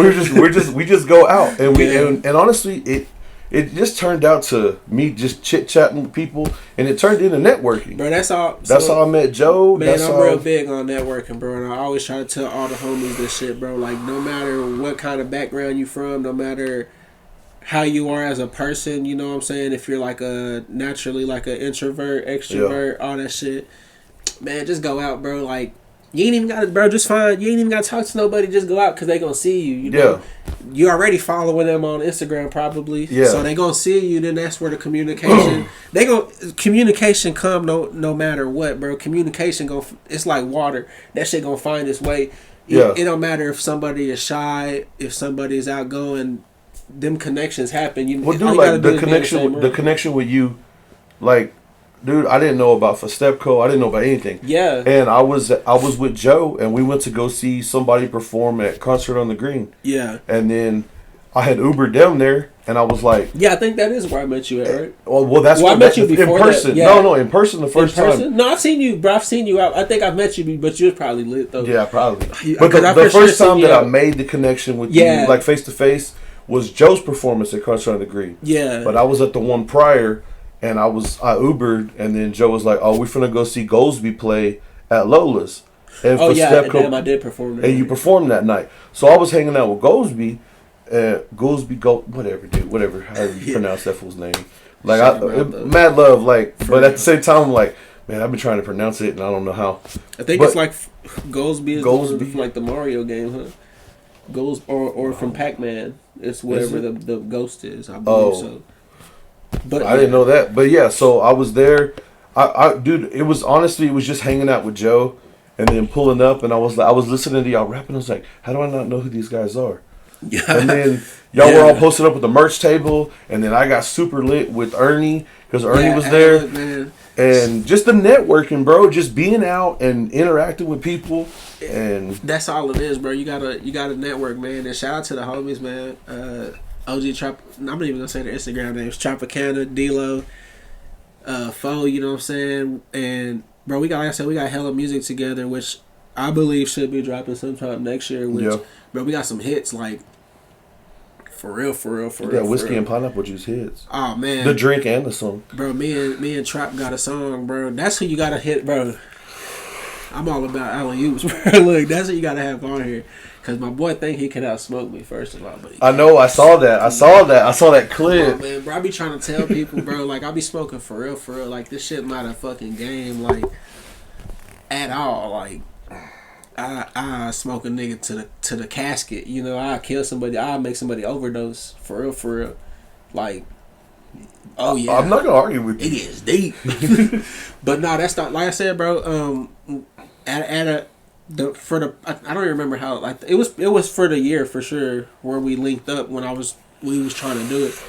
we just go out and honestly it just turned out to me just chit chatting with people, and it turned into networking. Bro, that's all. That's how I met Joe. Man, I'm real big on networking, bro, and I always try to tell all the homies this shit, bro. Like, no matter what kind of background you from, no matter how you are as a person, you know what I'm saying? If you're like naturally like an introvert, extrovert, all that shit, man, just go out, bro. Like, you ain't even got to, bro, just fine. You ain't even got to talk to nobody. Just go out because they going to see you. You know? Yeah. You already following them on Instagram probably. Yeah. So they going to see you. Then that's where the communication, communication come no matter what, bro. Communication it's like water. That shit going to find its way. Yeah. It don't matter if somebody is shy, if somebody is outgoing, them connections happen. The connection with you, like, dude, I didn't know about Stepco. I didn't know about anything. Yeah. And I was with Joe, and we went to go see somebody perform at Concert on the Green. Yeah. And then I had Ubered down there, and I was like, yeah, I think that is where I met you at, right? Well, that's where I met you before in person. That, yeah. No, in person the first time. No, I've seen you, bro. I've seen you out. I think I've met you, but you was probably lit though. Yeah, probably. But the first time that I made the connection with you, like face to face, was Joe's performance at Concert on the Green. Yeah. But I was at the one prior. And I Ubered, and then Joe was like, "Oh, we're finna go see Goldsby play at Lola's." And Stepco, I did perform. And you performed that night, so I was hanging out with Goldsby, whatever, however you pronounce that fool's name. Like, mad love, like, but at the same time, like, Man, I've been trying to pronounce it, and I don't know how. I think it's like Goldsby is Goldsby. like the Mario game, huh? Or from Pac-Man. It's whatever the ghost is. I believe so. But I didn't know that. But yeah, so I was there. Dude, it was just hanging out with Joe, and then pulling up, and I was listening to y'all rapping. I was like, how do I not know who these guys are? Yeah. And then y'all were all posted up with the merch table, and then I got super lit with Ernie because Ernie was there. Man. And just the networking, bro. Just being out and interacting with people, and that's all it is, bro. You gotta network, man. And shout out to the homies, man. OG Trop. I'm not even gonna say their Instagram names. Tropicana, D-Lo, Foe. You know what I'm saying? And bro, like I said, we got hella music together, which I believe should be dropping sometime next year. Which, bro, we got some hits like. For real. Yeah, Whiskey and Pineapple Juice hits. Oh man, the drink and the song. Bro, me and Trop got a song, bro. That's who you gotta hit, bro. I'm all about alley-oops, bro. Look, that's what you gotta have on here, cause my boy think he can outsmoke me first of all. But I know, I saw that. I saw that clip. Oh, man, bro, I be trying to tell people, bro. Like I be smoking for real. Like this shit not a fucking game, like at all. Like. I smoke a nigga to the casket. You know, I kill somebody. I make somebody overdose. For real. Like, oh yeah. I'm not gonna argue with you. It gets deep. But no, that's not like I said, bro. I don't even remember how. Like it was for the year for sure where we linked up when we was trying to do it.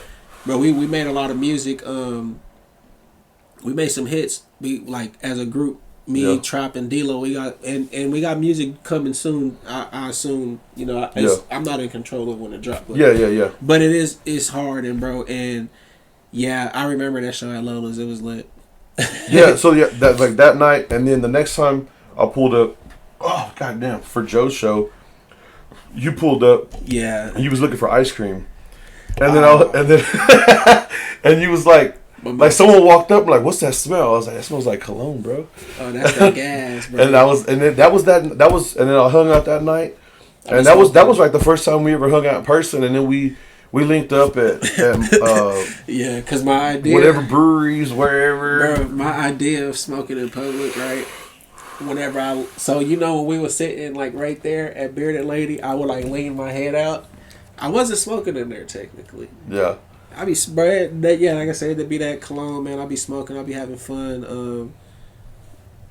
But we made a lot of music. We made some hits. We like as a group. Me, Trop, and D-Lo, we got music coming soon. I assume, you know, I'm not in control of when it drops. Yeah. But it's hard, and bro, and yeah, I remember that show at Lola's. It was lit. Yeah, so yeah, that night, and then the next time I pulled up, oh goddamn, for Joe's show, you pulled up. Yeah. And you was looking for ice cream, and then and you was like. Like someone walked up, like, what's that smell? I was like, that smells like cologne, bro. Oh, that's that gas, bro. And then I hung out that night, and that was like the first time we ever hung out in person, and then we linked up at yeah, cause my idea whatever breweries wherever. Bro, my idea of smoking in public, right? Whenever so you know when we were sitting like right there at Bearded Lady, I would like lean my head out. I wasn't smoking in there technically. Yeah. I be spread that like I said, to be that cologne, man. I be smoking, I be having fun.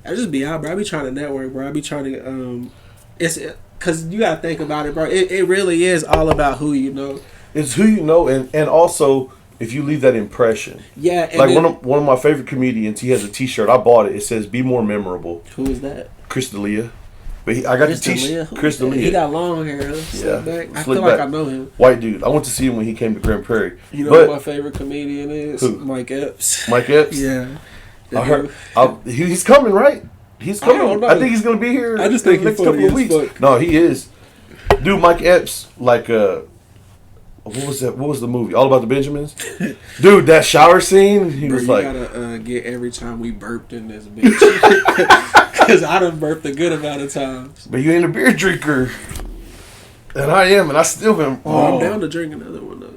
I just be out, bro. I be trying to network, bro. I be trying to it's cause you gotta think about it, bro. It really is all about who you know. It's who you know, and also if you leave that impression. Yeah, and like one of my favorite comedians, he has a T-shirt. I bought it. It says "Be more memorable." Who is that? Chris D'Elia. But I got the T-shirt. Chris D'Elia. He got long hair. Huh? Yeah, back. I feel like I know him. White dude. I went to see him when he came to Grand Prairie. You know what my favorite comedian is? Who? Mike Epps. Mike Epps. Yeah. I heard. He's coming, right? He's coming. I think he's gonna be here. I just think the next couple of weeks. Fuck. No, he is. Dude, Mike Epps, like what was that? What was the movie? All About the Benjamins? Dude, that shower scene. He was like, you gotta get every time we burped in this bitch. Because I done burped a good amount of times. But you ain't a beer drinker. And I am, and I still been. Oh, I'm down to drink another one, though.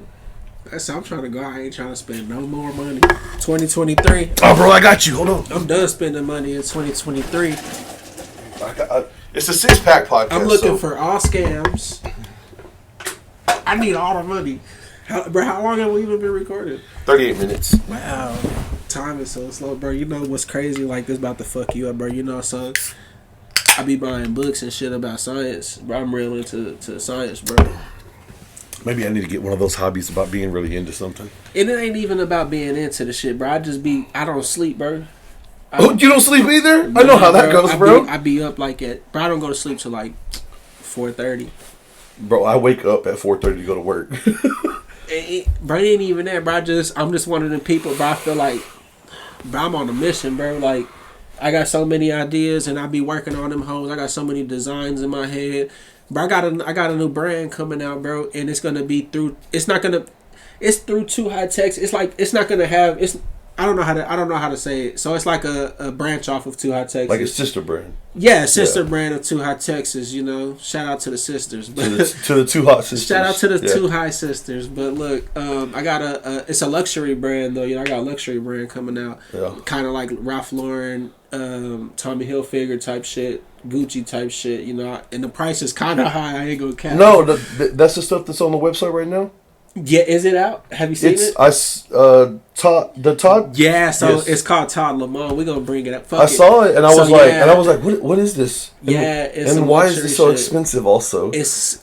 I'm trying to go. I ain't trying to spend no more money. 2023. Oh, bro, I got you. Hold on. I'm done spending money in 2023. It's a six-pack podcast. I'm looking for all scams. I need all the money. How long have we even been recording? 38 minutes. Wow. Time is so slow, bro. You know what's crazy? Like, this about to fuck you up, bro. You know, son. I be buying books and shit about science, bro. I'm real into science, bro. Maybe I need to get one of those hobbies about being really into something. And it ain't even about being into the shit, bro. I don't sleep, bro. You don't sleep either? I know how that goes, bro. I be up like bro, I don't go to sleep till like 4:30. Bro, I wake up at 4:30 to go to work. Bro, it ain't even that, bro. I'm just one of them people, bro. I feel like, bro, I'm on a mission, bro. Like, I got so many ideas, and I be working on them hoes. I got so many designs in my head, bro. I got a new brand coming out, bro, and it's gonna be through. It's through 2 High Techs. It's like it's not gonna have. I don't know how to say it. So it's like a branch off of Too Hot Texas. Like a sister brand. Yeah, sister brand of Too Hot Texas, you know. Shout out to the sisters. To the Too Hot sisters. Shout out to the Too High sisters. But look, I got it's a luxury brand though. You know, I got a luxury brand coming out. Yeah. Kind of like Ralph Lauren, Tommy Hilfiger type shit, Gucci type shit, you know. And the price is kind of high. I ain't gonna cap. No, that's the stuff that's on the website right now? Yeah, is it out? Have you seen it? Todd. Yeah, so it's called Todd Lamont. We're gonna bring it up. I saw it and I was like, what is this? And why is this so expensive? Also,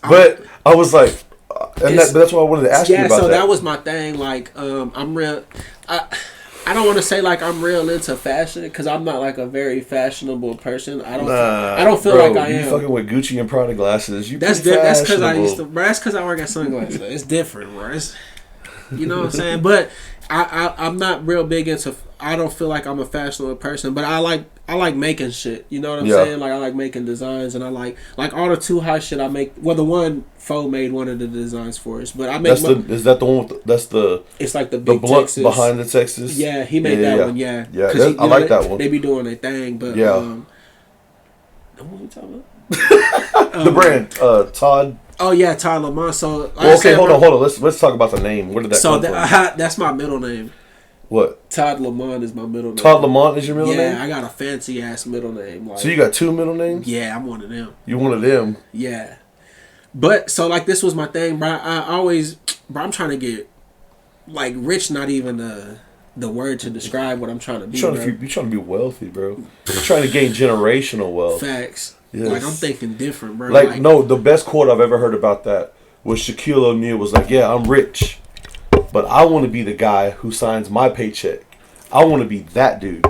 but I was like, but that's why I wanted to ask you about that. Yeah, so that was my thing. Like, I'm real. I don't want to say like I'm real into fashion because I'm not like a very fashionable person. I don't feel like I am. You fucking with Gucci and Prada glasses. That's because I used to. Bro, that's because I work at sunglasses. It's different, bro. You know what I'm saying? But I'm not real big into. I don't feel like I'm a fashionable person, but I like making shit. You know what I'm saying? Like I like making designs, and I like all the Too High shit I make. Well, the one Foe made one of the designs for us, but I make. Is that the one? It's like the big blunt Texas. Behind the Texas. Yeah, he made that one. Yeah, I like that one. They be doing their thing, but what we talking about? The brand, Todd. Oh yeah, Todd Lamont. So hold on. Let's talk about the name. Where did that come from? That's my middle name. What? Todd Lamont is my middle name. Todd Lamont is your middle name? Yeah, I got a fancy ass middle name. Like, so you got two middle names? Yeah, I'm one of them. You one of them? Yeah. But so like this was my thing, bro. I'm trying to get like rich. Not even the word to describe what I'm trying to be. You're trying to be wealthy, bro. You're trying to gain generational wealth. Facts. Yes. Like I'm thinking different, bro. Like no, the best quote I've ever heard about that was Shaquille O'Neal was like, "Yeah, I'm rich, but I want to be the guy who signs my paycheck. I want to be that dude."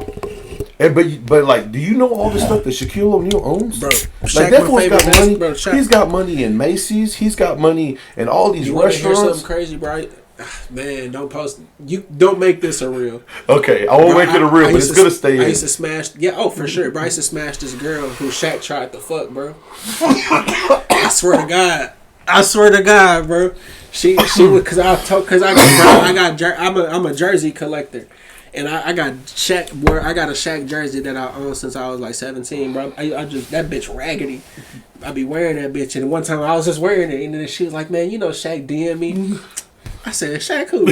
And but like, do you know all the stuff that Shaquille O'Neal owns? Bro, like that fool's got money. Bro, he's got money in Macy's. He's got money in all these restaurants. You hear something crazy, bro? Man, don't post. You don't make this a reel. Okay, I won't make it a reel, but it's gonna stay in. I used to smash. Yeah, oh for sure. Bro, I used to smash this girl who Shaq tried to fuck, bro. I swear to God, bro. She would I'm a jersey collector. And I got Shaq. I got a Shaq jersey that I own since I was like 17, bro. I just that bitch raggedy. I be wearing that bitch, and one time I was just wearing it, and then she was like, "Man, you know Shaq DM me." I said, "Shaq who?"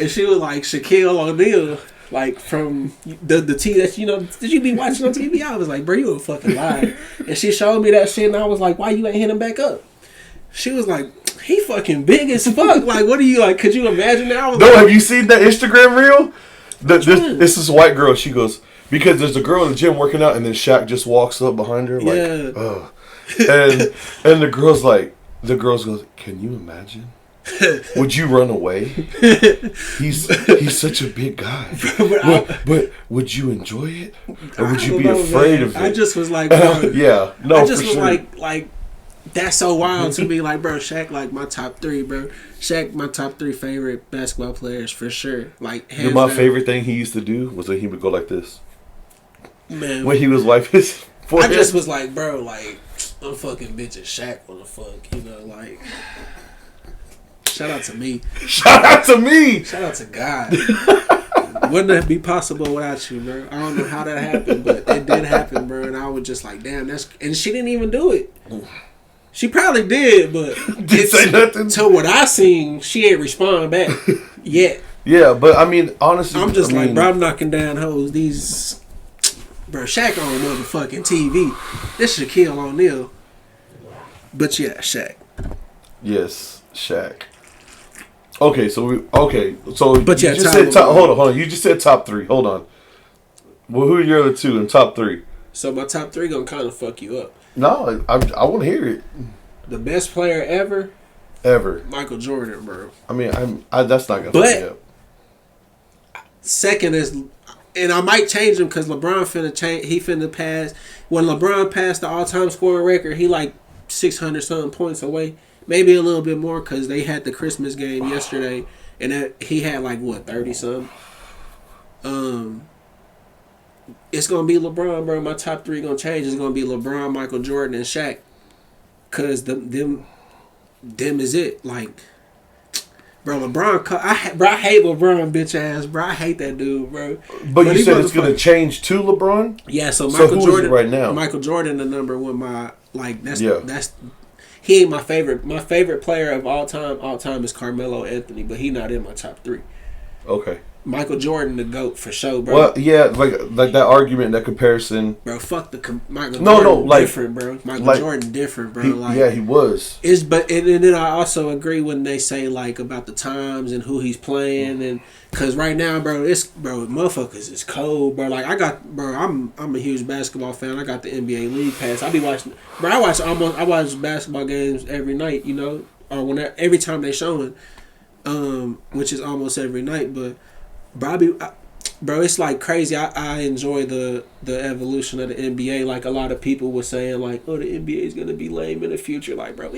And she was like, "Shaquille O'Neal." Like from the T that did you be watching on TV? I was like, "Bro, you a fucking liar." And she showed me that shit, and I was like, "Why you ain't hit him back up?" She was like, "He fucking big as fuck." Like, what are you like? Could you imagine that? I was have you seen that Instagram reel? This is a white girl. She goes, because there's a girl in the gym working out, and then Shaq just walks up behind her like, oh. And the girls goes, "Can you imagine? Would you run away? He's such a big guy. But would you enjoy it, or would you be afraid of it?" I just was like, bro, I just was sure. like. That's so wild to me. Like, bro, Shaq, like, my top three, bro. Shaq, my top three favorite basketball players, for sure. Like, my favorite thing he used to do was when he would go like this. Man. When he was wiping his forehead. I just was like, bro, like, I'm fucking bitching Shaq on the fuck, like. Shout out to me. Shout out to me. Shout out to God. Wouldn't that be possible without you, bro? I don't know how that happened, but it did happen, bro. And I was just like, damn, and she didn't even do it. She probably did, but didn't say nothing. To what I seen, she ain't respond back yet. Yeah, but I mean, honestly, I'm just like, bro, I'm knocking down hoes. Bro, Shaq on motherfucking TV. This Shaquille O'Neal. But yeah, Shaq. Yes, Shaq. Okay, so but you just said hold on. You just said top three. Hold on. Well, who are your other two in top three? So my top three gonna kind of fuck you up. No, I want to hear it. The best player ever. Michael Jordan, bro. I mean, that's not gonna fuck me up. Second is, and I might change him because LeBron finna change. He finna pass. When LeBron passed the all-time scoring record, he like 600 something points away. Maybe a little bit more because they had the Christmas game yesterday, and he had like 30 something. It's gonna be LeBron, bro. My top three gonna change. It's gonna be LeBron, Michael Jordan, and Shaq, cause them is it. Like, Bro, LeBron, I hate LeBron, bitch ass, bro. I hate that dude, bro. But you said it's going to change to LeBron? Yeah, so Michael who Jordan is it right now? Michael Jordan, the number one. That's he ain't my favorite. My favorite player of all time is Carmelo Anthony, but he not in my top 3. Okay. Michael Jordan, the GOAT for sure, bro. Well, yeah, like that argument, that comparison. Bro, fuck the Michael Jordan different, bro. Michael Jordan different, bro. He was. And then I also agree when they say like about the times and who he's playing, and because right now, bro, motherfuckers is cold, bro. Like I'm a huge basketball fan. I got the NBA League Pass. I be watching, bro. I watch basketball games every night, you know, or every time they showing, which is almost every night, but. Bro, it's like crazy. I enjoy the evolution of the NBA. Like a lot of people were saying, like, oh, the NBA is gonna be lame in the future. Like, bro,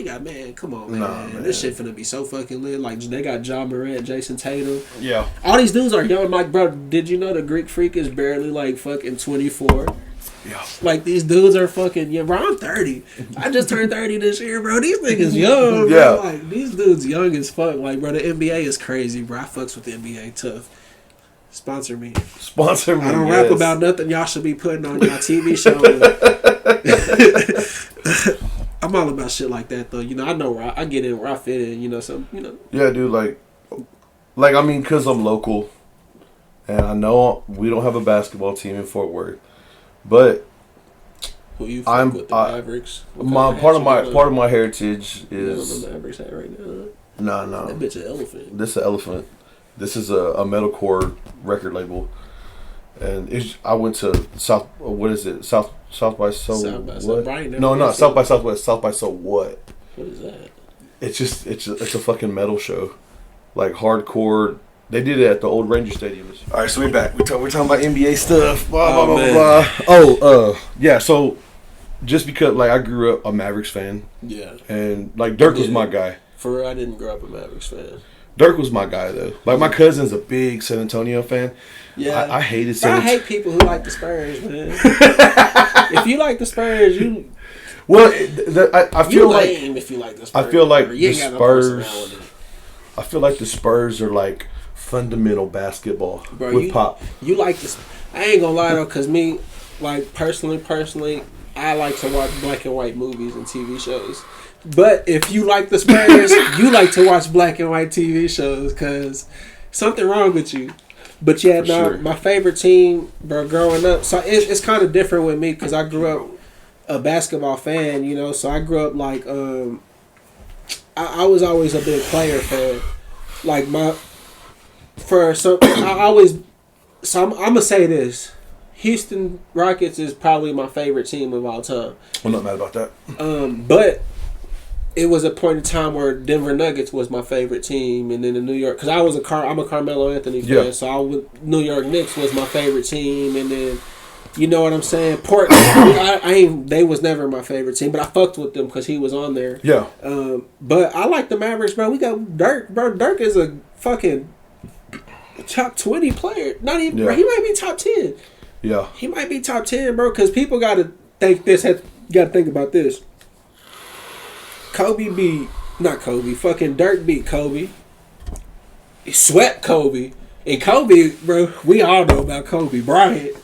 come on, man. Man. This shit finna be so fucking lit. Like, they got John Morant, Jason Tatum. Yeah. All these dudes are young. Like, bro, did you know the Greek Freak is barely like fucking 24? Yeah. Like, these dudes are fucking young. Bro, I'm 30. I just turned 30 this year, bro. These niggas young, bro. Yeah. Like, these dudes young as fuck. Like, bro, the NBA is crazy, bro. I fucks with the NBA tough. Sponsor me. I don't rap about nothing y'all should be putting on y'all TV show. I'm all about shit like that, though. You know, I know where I get in, where I fit in, you know, so, you know. Yeah, dude, like I mean, because I'm local, and I know we don't have a basketball team in Fort Worth, but who you fuck with, the Mavericks? Part of my heritage is... the Mavericks at right now? No. That bitch an elephant. This is an elephant. This is a metalcore record label, and I went to South. What is it? South by what? No, not South by Southwest. South by So What? What is that? It's a fucking metal show, like hardcore. They did it at the old Ranger Stadium. All right, so we're back. We're talking about NBA stuff. Blah blah blah. Oh, yeah. So just because like I grew up a Mavericks fan. Yeah. And like Dirk was my guy. For real, I didn't grow up a Mavericks fan. Dirk was my guy though. Like my cousin's a big San Antonio fan. Yeah, I hated I hate people who like the Spurs, man. If you like the Spurs, you. Well, I feel like if you like the Spurs. I feel like the Spurs. I feel like the Spurs are like fundamental basketball with pop. You like this? I ain't gonna lie though, cause me, like personally, I like to watch black and white movies and TV shows. But if you like the Spurs, you like to watch black and white TV shows because something wrong with you. But yeah, sure. My favorite team, bro, growing up, so it's kind of different with me because I grew up a basketball fan, you know. So I grew up like I was always a big player fan. Like I'm gonna say this. Houston Rockets is probably my favorite team of all time. I'm not mad about that. But it was a point in time where Denver Nuggets was my favorite team, and then the New York, because I'm a Carmelo Anthony fan, so New York Knicks was my favorite team, and then you know what I'm saying. Portland, they was never my favorite team, but I fucked with them because he was on there. Yeah. But I like the Mavericks, bro. We got Dirk, bro. Dirk is a fucking top 20 player. Not even. Yeah. Bro, he might be top 10. Yeah. He might be top 10, bro. Because people got to think about this. Fucking Dirk beat Kobe. He swept Kobe. And Kobe, bro, we all know about Kobe Bryant.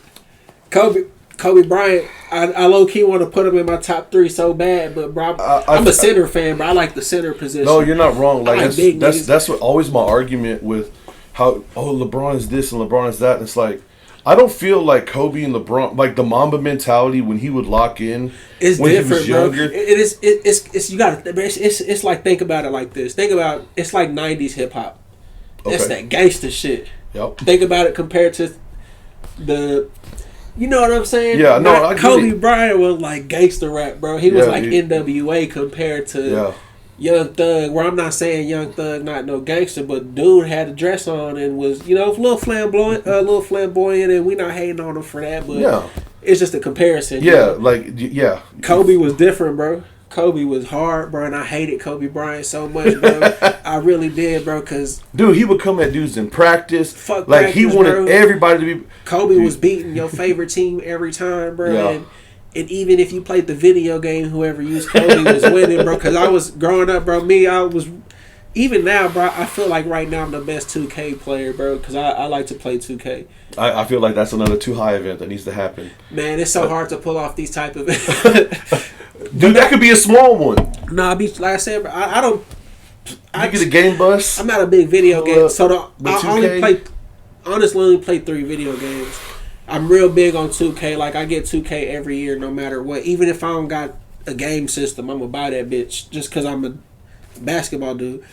Kobe Bryant, I low-key want to put him in my top 3 so bad, but bro, I'm a center fan, bro. I like the center position. No, you're not wrong. Like that's what always my argument with how LeBron is this and LeBron is that. And it's like I don't feel like Kobe and LeBron, like the Mamba mentality when he would lock in. It's when different, he was younger. Bro. It's you got to. It's like think about it like this. Think about it's like '90s hip hop. That's that gangster shit. Yep. Think about it compared to the. You know what I'm saying? Yeah, no. Kobe Bryant was like gangster rap, bro. He was like NWA compared to Young Thug. Where I'm not saying Young Thug not no gangster, but dude had a dress on and was a little flamboyant, and we not hating on him for that. But it's just a comparison. Yeah, Kobe was different, bro. Kobe was hard, bro, and I hated Kobe Bryant so much, bro. I really did, bro, because... Dude, he would come at dudes in practice. Fuck like, practice, he wanted everybody to be... Kobe was beating your favorite team every time, bro. Yeah. And even if you played the video game, whoever used Kobe was winning, bro. Because I was growing up, bro. even now, bro, I feel like right now I'm the best 2K player, bro, because I like to play 2K. I feel like that's another too high event that needs to happen. Man, it's so hard to pull off these type of. Dude, that could be a small one. Nah, like I said, bro, I don't. You get a game bus. I'm not a big video game, so I 2K? only play 3 video games. I'm real big on 2K. Like I get 2K every year, no matter what. Even if I don't got a game system, I'm gonna buy that bitch just because I'm a basketball dude.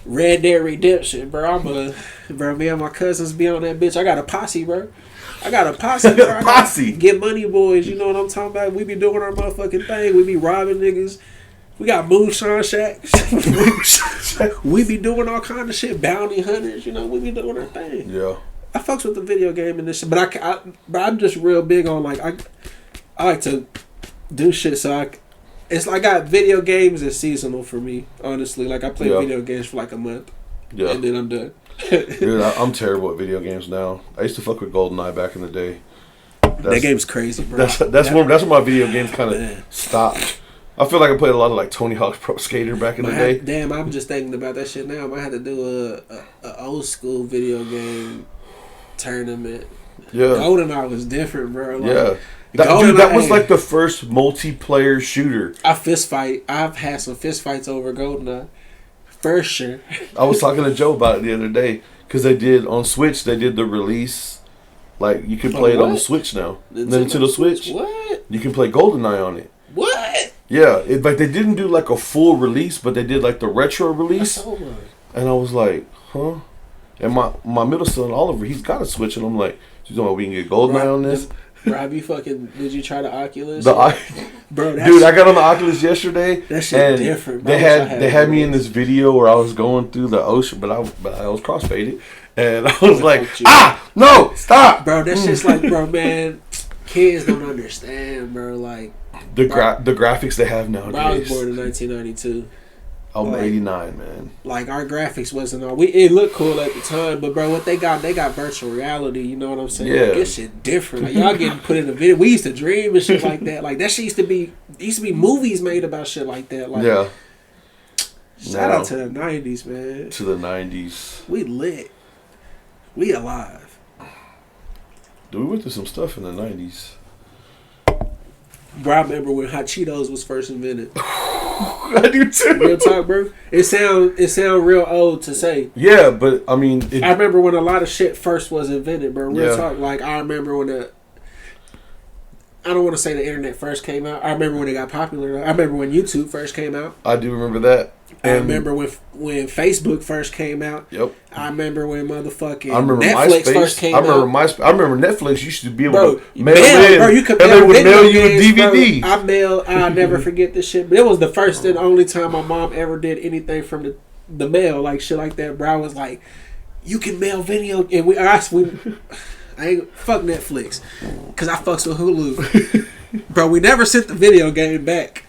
Red Dead Redemption, bro. Bro, me and my cousins be on that bitch. I got a posse, bro. Bro. Posse. Get money, boys. You know what I'm talking about? We be doing our motherfucking thing. We be robbing niggas. We got moonshine shacks. We be doing all kind of shit. Bounty hunters. You know, we be doing our thing. Yeah. I fucks with the video game and this shit, but I'm just real big on like I like to do shit. So it's like I got video games is seasonal for me. Honestly, like I play video games for like a month, and then I'm done. Dude, I'm terrible at video games now. I used to fuck with GoldenEye back in the day. That game's crazy, bro. That's when my video games kind of stopped. I feel like I played a lot of like Tony Hawk's Pro Skater back in the day. Damn, I'm just thinking about that shit now. I might have to do a old school video game tournament. Yeah, GoldenEye was different, bro. Like, yeah. That was like the first multiplayer shooter. I've had some fist fights over GoldenEye. For sure. I was talking to Joe about it the other day because they did on Switch. They did the release, like you can play it on the Switch now. Nintendo Switch. What? You can play GoldenEye on it. What? Yeah, like they didn't do like a full release, but they did like the retro release. And I was like, huh? And my middle son Oliver, he's got a Switch, and I'm like, you know, we can get GoldenEye on this. Bro, did you try the Oculus? Dude, I got on the Oculus yesterday. That shit different, bro. They had me in this video where I was going through the ocean, but I was crossfaded. And I was like, no, stop. Bro, that shit's like, bro, man, kids don't understand, bro. Like, the graphics they have nowadays. Bro, I was born in 1992. I'm 89, man. Like, our graphics wasn't all... It looked cool at the time, but, bro, what they got virtual reality, you know what I'm saying? Yeah. Like, this shit different. Like, y'all getting put in a video. We used to dream and shit like that. Like, that shit used to be movies made about shit like that. Like, yeah. Shout out to the 90s, man. To the 90s. We lit. We alive. Dude, we went through some stuff in the 90s. Bro, I remember when Hot Cheetos was first invented. I do too. Real talk, bro. It sound real old to say. Yeah, but I mean, I remember when a lot of shit first was invented, bro. Real talk. Like I remember when I don't want to say the internet first came out. I remember when it got popular. I remember when YouTube first came out. I do remember that. I remember when Facebook first came out. Yep. I remember when motherfucking Netflix MySpace first came out. I remember Netflix used to be able to mail in. Bro, you could and mail they would mail you a DVD. Bro, I'll never forget this shit. But it was the first and only time my mom ever did anything from the mail, like shit like that. Bro, I was like, you can mail video. And I ain't fuck Netflix. Because I fucks with Hulu. Bro, we never sent the video game back.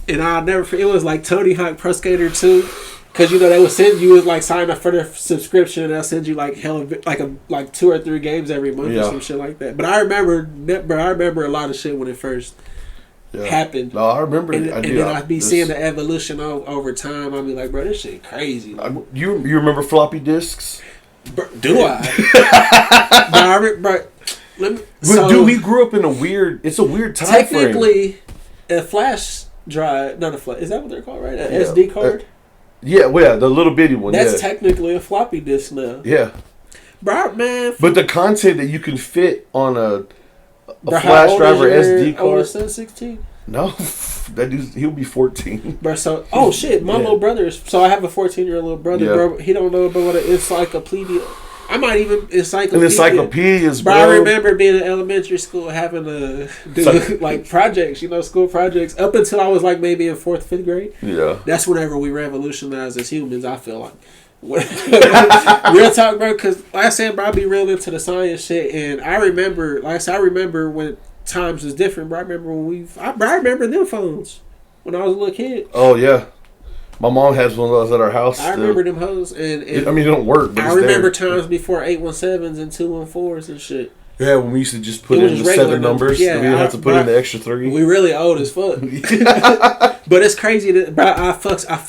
And I'll never forget, it was like Tony Hawk Pro Skater 2. Because, you know, they would send you, like, sign up for their subscription, and they'll send you, like, like 2 or 3 games every month or some shit like that. But I remember a lot of shit when it first happened. No, I remember it. And then I'd be seeing the evolution over time. I'd be like, bro, this shit crazy. You remember floppy disks? Bro, do I? Dude, we grew up in a weird time technically, frame. A flash drive, not a flash. Is that what they're called, right? An SD card? The little bitty one. That's technically a floppy disk now. Yeah. Bro, man. But the content that you can fit on a flash drive or SD card. Older son 16? No, that dude, he'll be 14. Bro, so shit, my little brother so I have a 14-year-old little brother, bro. He don't know about what an encyclopedia. I might even encyclopedias, bro. I remember being in elementary school having to do like projects, school projects, up until I was like maybe in 4th, 5th grade. Yeah. That's whenever we revolutionized as humans, I feel like. Real talk, bro, because like I said, bro, I be real into the science shit, and I remember when times was different, bro. I remember them phones when I was a little kid. Oh, yeah. My mom has one of those at our house. I remember them hoes. And it don't work. But I remember times before 817s and 214s and shit. Yeah, when we used to just put in the 7 numbers, we didn't have to put in the extra 3. We really old as fuck. But it's crazy that, bro. I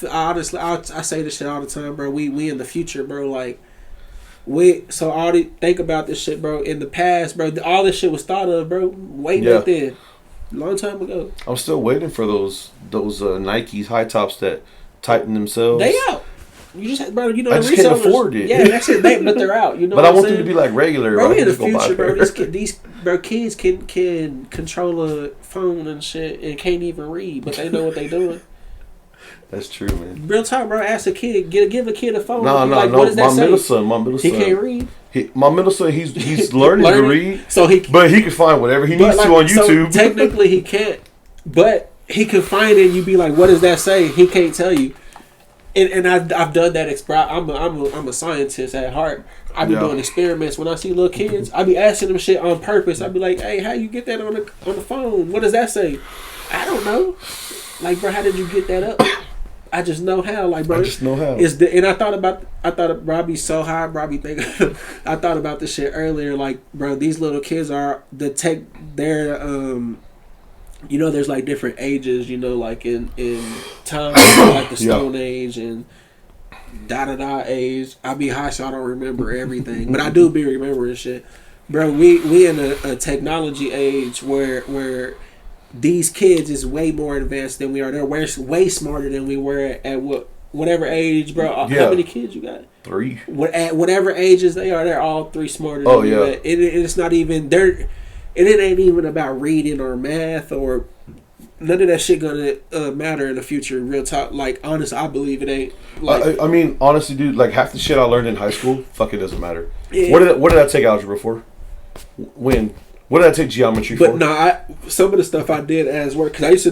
honestly, I say this shit all the time, bro. We in the future, bro. Like, think about this shit, bro. In the past, bro, all this shit was thought of, bro, way back then, long time ago. I'm still waiting for those Nikes high tops that tighten themselves. They out. You just, bro, you know, I just can't afford it. Yeah, that's it. But they're out. You know, but I want them to be like regular. Bro, in the future, bro, these kids can control a phone and shit and can't even read, but they know what they doing. That's true, man. Real talk, bro. Ask a kid, give a kid a phone. No. What does that say? My middle son, he can't read. My middle son, he's learning to read. But he can find whatever he needs to on YouTube. So technically, he can't, but he can find it. And you be like, what does that say? He can't tell you. And I've done that. I'm a scientist at heart. I be doing experiments when I see little kids. I be asking them shit on purpose. I be like, hey, how you get that on the phone? What does that say? I don't know. Like, bro, how did you get that up? I just know how. Like, bro, I just know how. And I thought bro, I be so high, bro. I be thinking. I thought about this shit earlier. Like, bro, these little kids are they're you know, there's like different ages, you know, like in time, like the Stone Age and da age. I be high, so I don't remember everything, but I do be remembering shit, bro. We in a technology age where these kids is way more advanced than we are. They're way smarter than we were at whatever age, bro. How many kids you got? 3. At whatever ages they are, they're all 3 smarter. Oh yeah. It's not even they're. And it ain't even about reading or math or none of that shit gonna matter in the future. Real talk, like, honest, I believe it ain't. Like, I mean, honestly, dude, like half the shit I learned in high school, fuck, it doesn't matter. Yeah. What did I take algebra for? When? What did I take geometry for? But no, some of the stuff I did as work, because I used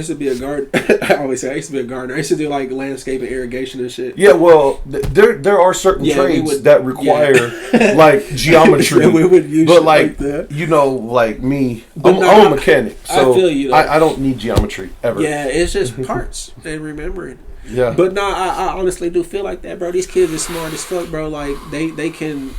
to be a gardener. I always say I used to be a gardener. I used to do like landscape and irrigation and shit. Yeah, well, there are certain trades that require like geometry. We would use but like that. You know, like me, I'm a mechanic, so I feel you. I don't need geometry ever. Yeah, it's just parts and remembering. Yeah, but no, I honestly do feel like that, bro. These kids are smart as fuck, bro. Like they can.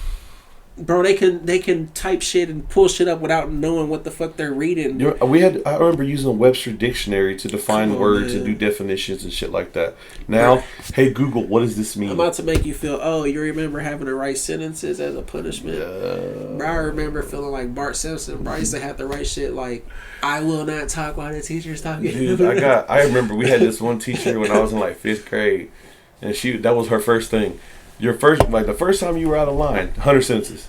Bro, they can type shit and pull shit up without knowing what the fuck they're reading. I remember using a Webster dictionary to define words and do definitions and shit like that. Now, hey Google, what does this mean? I'm about to make you feel, you remember having to write sentences as a punishment? Bro, I remember feeling like Bart Simpson. Bro, I used to have to write shit like, I will not talk while the teacher's talking. Dude, I remember we had this one teacher when I was in like 5th grade, and that was her first thing. The first time you were out of line, 100 sentences.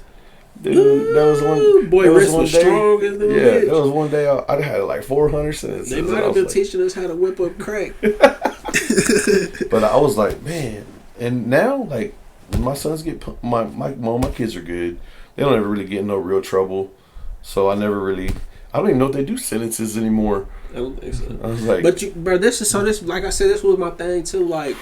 Dude, that was one. Boy, wrist was strong as the bitch. That was one day I had like 400 sentences. They might have been teaching us how to whip up crack. But I was like, man. And now, like, my sons my kids are good. They don't ever really get in no real trouble. So I don't even know if they do sentences anymore. I don't think so. I was like, bro, this like I said, this was my thing too. Like,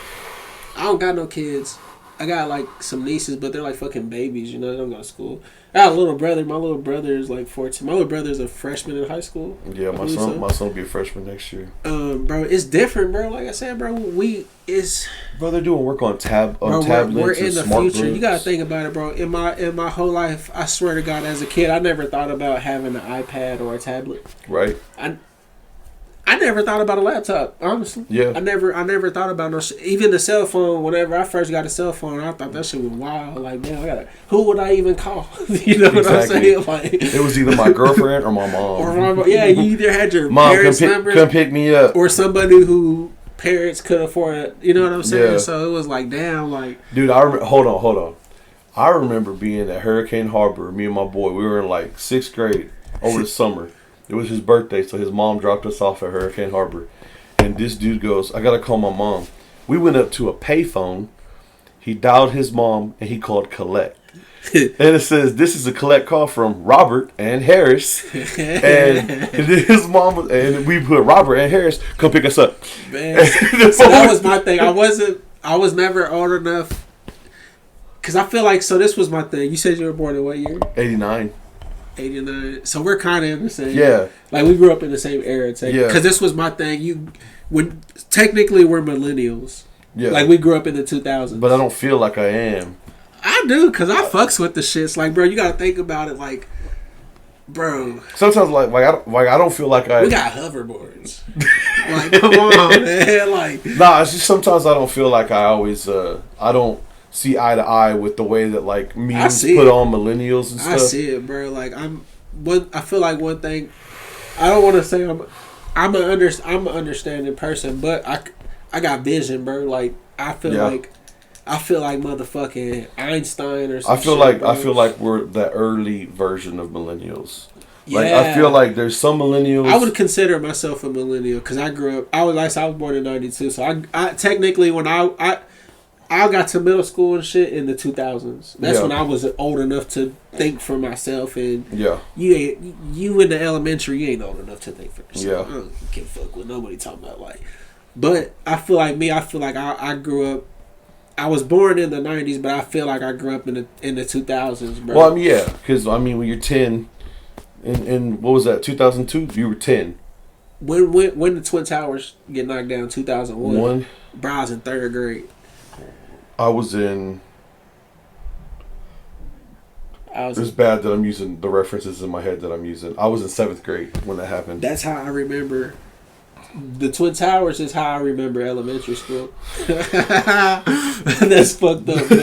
I don't got no kids. I got like some nieces, but they're like fucking babies, you know, they don't go to school. I got a little brother. My little brother is like 14. My little brother is a freshman in high school. Yeah, my son will be a freshman next year. Bro, it's different, bro. Like I said, bro, bro, they're doing work on tablets. We're in the future. Books. You gotta think about it, bro. In my whole life, I swear to God, as a kid, I never thought about having an iPad or a tablet. Right. I never thought about a laptop, honestly. Yeah. I never thought about no shit. Even the cell phone, whenever I first got a cell phone, I thought that shit was wild. Like, man, who would I even call? You know what I'm saying? Like, it was either my girlfriend or my mom. Yeah, you either had your mom parents' numbers. Come pick me up. Or somebody who parents could afford it. You know what I'm saying? Yeah. So it was like, damn, like. Dude, hold on. I remember being at Hurricane Harbor, me and my boy. We were in like 6th grade over the summer. It was his birthday, so his mom dropped us off at Hurricane Harbor. And this dude goes, I got to call my mom. We went up to a payphone. He dialed his mom, and he called collect. And it says, this is a collect call from Robert and Harris. And his mom, and we put Robert and Harris, come pick us up. Man, so that was my thing. I was never old enough. Because I feel like, so this was my thing. You said you were born in what year? 89. 89. So we're kind of in the same. Yeah. Like we grew up in the same era. Because this was my thing. Technically we're millennials. Yeah. Like we grew up in the 2000s. But I don't feel like I am. I do, because I fucks with the shits. Like, bro, you got to think about it. Like, bro. Sometimes I don't feel like we got hoverboards. Like, come on, man. Like, nah, it's just sometimes I don't feel like I always I don't see eye to eye with the way that like memes put on millennials and stuff. I see it, bro. Like I feel like one thing. I don't want to say I'm an understanding person, but I got vision, bro. Like I feel like motherfucking Einstein or something. I feel like we're the early version of millennials. Yeah. Like I feel like there's some millennials. I would consider myself a millennial because I grew up. I was born in '92, so I technically when I got to middle school and shit in the 2000s. That's when I was old enough to think for myself. And you in the elementary, you ain't old enough to think for yourself. I don't give a fuck what nobody talking about. Like, but I feel like I grew up. I was born in the 90s, but I feel like I grew up in the 2000s, bro. Well, I mean, yeah, because I mean, when you're 10, in what was that? 2002, you were 10. When the Twin Towers get knocked down, 2001. Bro, I was in 3rd grade. I was in. It's bad that I'm using the references in my head that I'm using. I was in 7th grade when that happened. That's how I remember. The Twin Towers is how I remember elementary school. That's fucked up, man.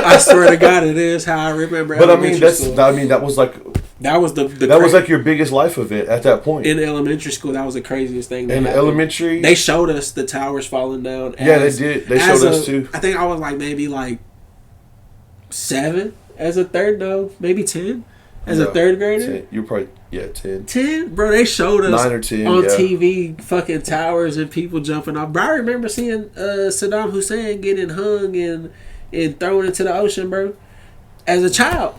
I swear to God, it is how I remember. But elementary school. That was like. That was was like your biggest life event at that point. In elementary school, that was the craziest thing. In elementary, they showed us the towers falling down. Yeah, they did. They showed us too. I think I was like maybe like 7 as a third, though, maybe 10 as a 3rd grader. 10. You were probably 10. 10, bro. They showed us 9 or 10 on TV, fucking towers and people jumping off. Bro, I remember seeing Saddam Hussein getting hung and thrown into the ocean, bro, as a child.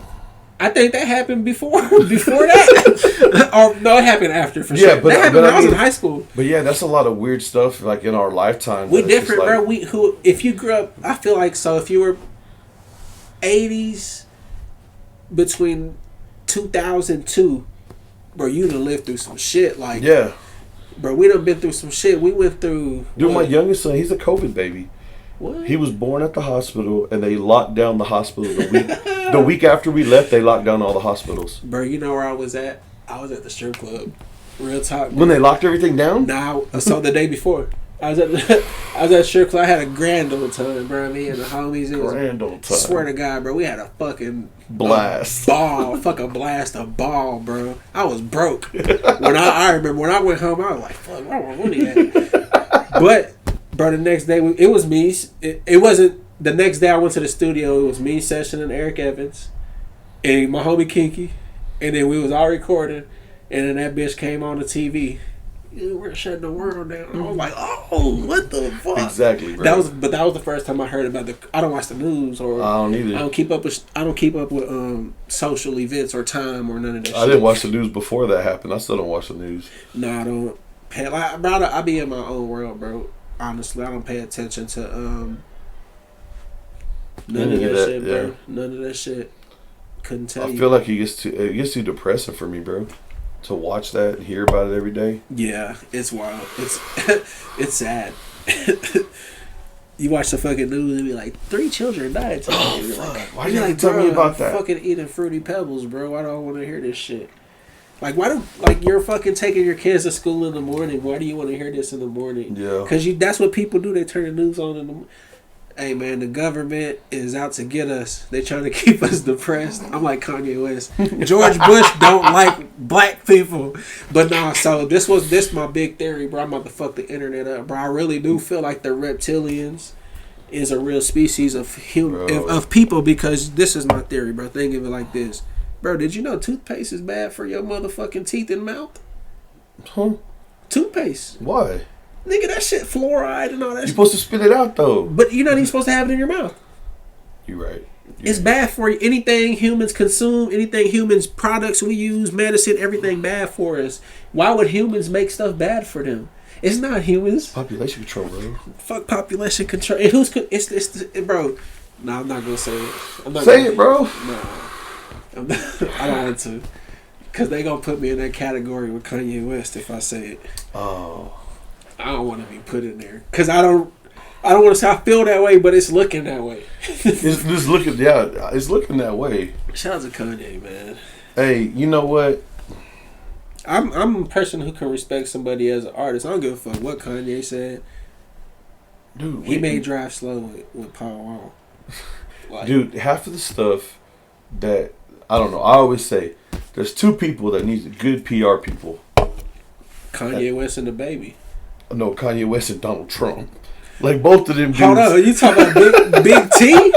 I think that happened before that. Or no, it happened after for sure. Yeah, but that happened when I was in high school. But yeah, that's a lot of weird stuff like in our lifetime. We're different, bro. If you grew up, I feel like if you were 80s between 2002, bro, you done lived through some shit. Like, yeah, bro, we done been through some shit. We went through. Dude, my youngest son, he's a COVID baby. What? He was born at the hospital, and they locked down the hospital the week after we left. They locked down all the hospitals. Bro, you know where I was at? I was at the strip club. Real talk. Bro. When they locked everything down? Nah, so the day before. I was at strip club. I had a grand old time, bro. Me and the homies. Grand old time. Swear to God, bro, we had a fucking blast. Fucking blast, a ball, bro. I was broke. I remember when I went home, I was like, fuck, I don't want money at. But, bro, the next day, it was me. It wasn't, the next day I went to the studio, it was me, Session, and Eric Evans, and my homie Kinky, and then we was all recording, and then that bitch came on the TV. We're shutting the world down. I was like, oh, what the fuck? Exactly, bro. That was the first time I heard about I don't watch the news or I don't either. I don't keep up with social events or time or none of that shit. I didn't watch the news before that happened. I still don't watch the news. No, I don't. I be in my own world, bro. Honestly, I don't pay attention to none of that shit, bro. Yeah. None of that shit. Couldn't tell you. I feel like it gets too depressing for me, bro. To watch that and hear about it every day. Yeah, it's wild. It's sad. You watch the fucking news and be like, 3 children died today. Oh, fuck. Like, why you tell me about that? I'm fucking eating Fruity Pebbles, bro. Why do I want to hear this shit? Like, you're fucking taking your kids to school in the morning. Why do you want to hear this in the morning? Yeah. Because that's what people do. They turn the news on in the morning. Hey, man, the government is out to get us. They trying to keep us depressed. I'm like Kanye West. George Bush don't like black people. But nah, so this my big theory, bro. I'm about to fuck the internet up, bro. I really do feel like the reptilians is a real species of of people, because this is my theory, bro. Think of it like this. Bro, did you know toothpaste is bad for your motherfucking teeth and mouth? Huh? Toothpaste. Why? Nigga, that shit fluoride and all that shit. You're supposed to spit it out, though. But you're not even supposed to have it in your mouth. You're right. It's bad for you. Anything humans consume, anything humans, products we use, medicine, everything bad for us. Why would humans make stuff bad for them? It's not humans. Population control, bro. Fuck population control. And it's bro. No, I'm not going to say it. Say it, bro. No. I don't want to. Because they going to put me in that category with Kanye West if I say it. Oh. I don't want to be put in there because I don't want to say I feel that way, but it's looking that way. It's looking that way. Shout out to Kanye, man. Hey, you know what? I'm a person who can respect somebody as an artist. I don't give a fuck what Kanye said. Dude, he made Drive Slow with Paul Wall. Like, dude, half of the stuff that I don't know. I always say there's two people that need good PR people. Kanye West and the baby. No, Kanye West and Donald Trump. Like both of them dudes. Hold on, you talking about Big T?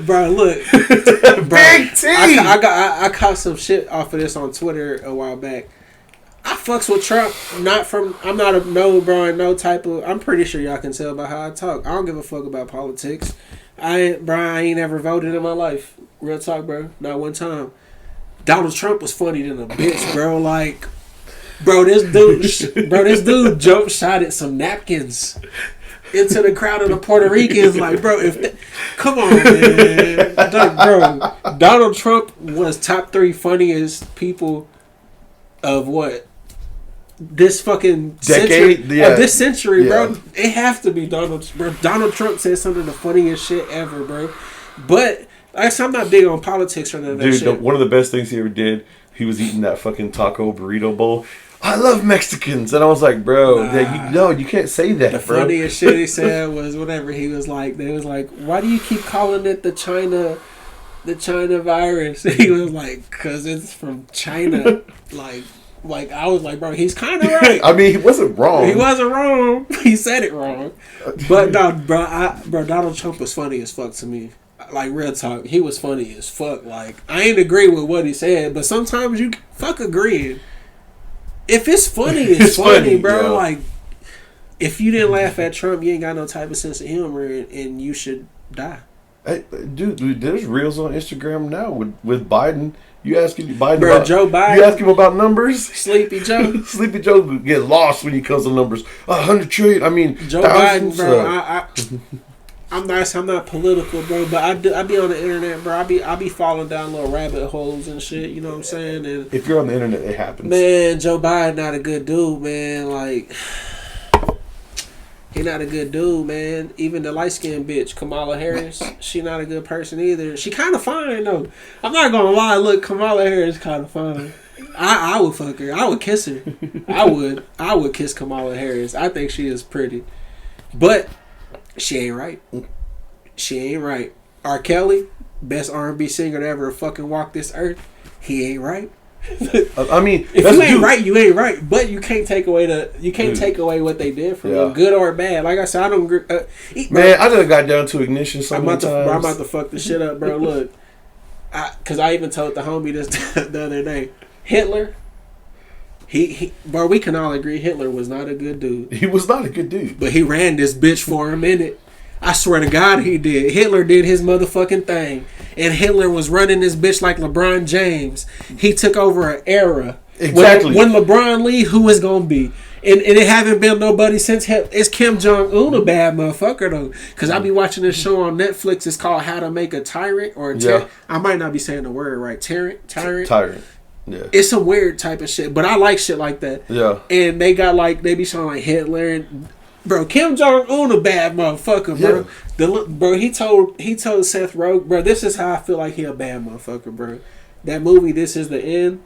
Bro, look. Bro, Big T! I caught some shit off of this on Twitter a while back. I fucks with Trump. I'm not a no type of. I'm pretty sure y'all can tell by how I talk. I don't give a fuck about politics. I ain't ever voted in my life. Real talk, bro. Not one time. Donald Trump was funny than a bitch, bro. Like, this dude jump shot at some napkins into the crowd of the Puerto Ricans. Like, bro, come on, man. Bro, Donald Trump was top 3 funniest people of what? This fucking decade, century, this century, bro. It have to be Donald. Bro, Donald Trump said some of the funniest shit ever, bro. But I'm not big on politics or none of that shit. One of the best things he ever did, he was eating that fucking taco burrito bowl. I love Mexicans, and I was like, bro, you can't say that. The funniest shit he said was whatever. He was like, they was like, why do you keep calling it the China virus? He was like, cause it's from China, Like I was like, bro, he's kind of right. I mean, he wasn't wrong. He wasn't wrong. He said it wrong. But no, bro, Donald Trump was funny as fuck to me. Like, real talk, he was funny as fuck. Like, I ain't agree with what he said, but sometimes you fuck agreeing. If it's funny, it's funny, bro. Yeah. Like, if you didn't laugh at Trump, you ain't got no type of sense of humor, and you should die. Hey, dude, there's reels on Instagram now with Biden. You asking Biden bro, about Joe Biden? You ask him about numbers? Sleepy Joe. Sleepy Joe get lost when he comes to numbers. 100 trillion. I mean, Joe Biden, bro. I'm not political, bro, but I be on the internet, bro. I be falling down little rabbit holes and shit. You know what I'm saying? And if you're on the internet, it happens. Man, Joe Biden not a good dude, man. Like, he not a good dude, man. Even the light skinned bitch, Kamala Harris, she not a good person either. She kind of fine though. I'm not gonna lie. Look, Kamala Harris kind of fine. I would fuck her. I would kiss her. I would kiss Kamala Harris. I think she is pretty, but she ain't right. She ain't right. R. Kelly, best R&B singer to ever fucking walk this earth. He ain't right. I mean, if you ain't right, you ain't right. But you can't take away take away what they did from you, good or bad. Like I said, I don't. Man, I done got down to ignition so many times. I'm about to fuck the shit up, bro. Look, because I even told the homie this the other day. Hitler. Bro, we can all agree Hitler was not a good dude. He was not a good dude. But he ran this bitch for a minute. I swear to God he did. Hitler did his motherfucking thing. And Hitler was running this bitch like LeBron James. He took over an era. Exactly. When LeBron leave, who is going to be? And it haven't been nobody since. It's Kim Jong-un a bad motherfucker, though. Because I be watching this show on Netflix. It's called How to Make a Tyrant. Or I might not be saying the word right. Tyrant. Yeah. It's some weird type of shit, but I like shit like that. Yeah. And they be showing like Hitler and bro, Kim Jong-un a bad motherfucker, bro. Yeah. Bro, he told Seth Rogen, bro, this is how I feel like he a bad motherfucker, bro. That movie, This Is the End,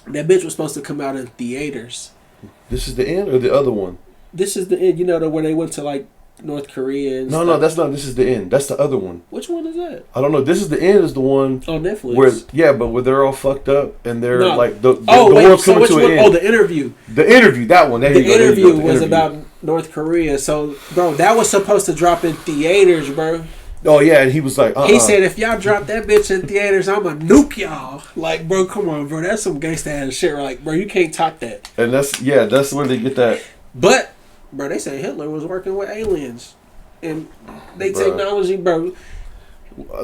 that bitch was supposed to come out in theaters. This is the end or the other one? This is the end. You know where they went to like North Korea and stuff. No, that's not This Is the End. That's the other one. Which one is that? I don't know. This Is the End is the one on Netflix. Where they're all fucked up and they're like the world's coming to an end. Oh, The Interview. The Interview, that one. The Interview was about North Korea. So, bro, that was supposed to drop in theaters, bro. Oh yeah, and he was like, He said, if y'all drop that bitch in theaters, I'ma nuke y'all. Like, bro, come on, bro. That's some gangsta ass shit. Like, bro, you can't top that. And that's where they get that. But, bro, they say Hitler was working with aliens. And they technology, bro.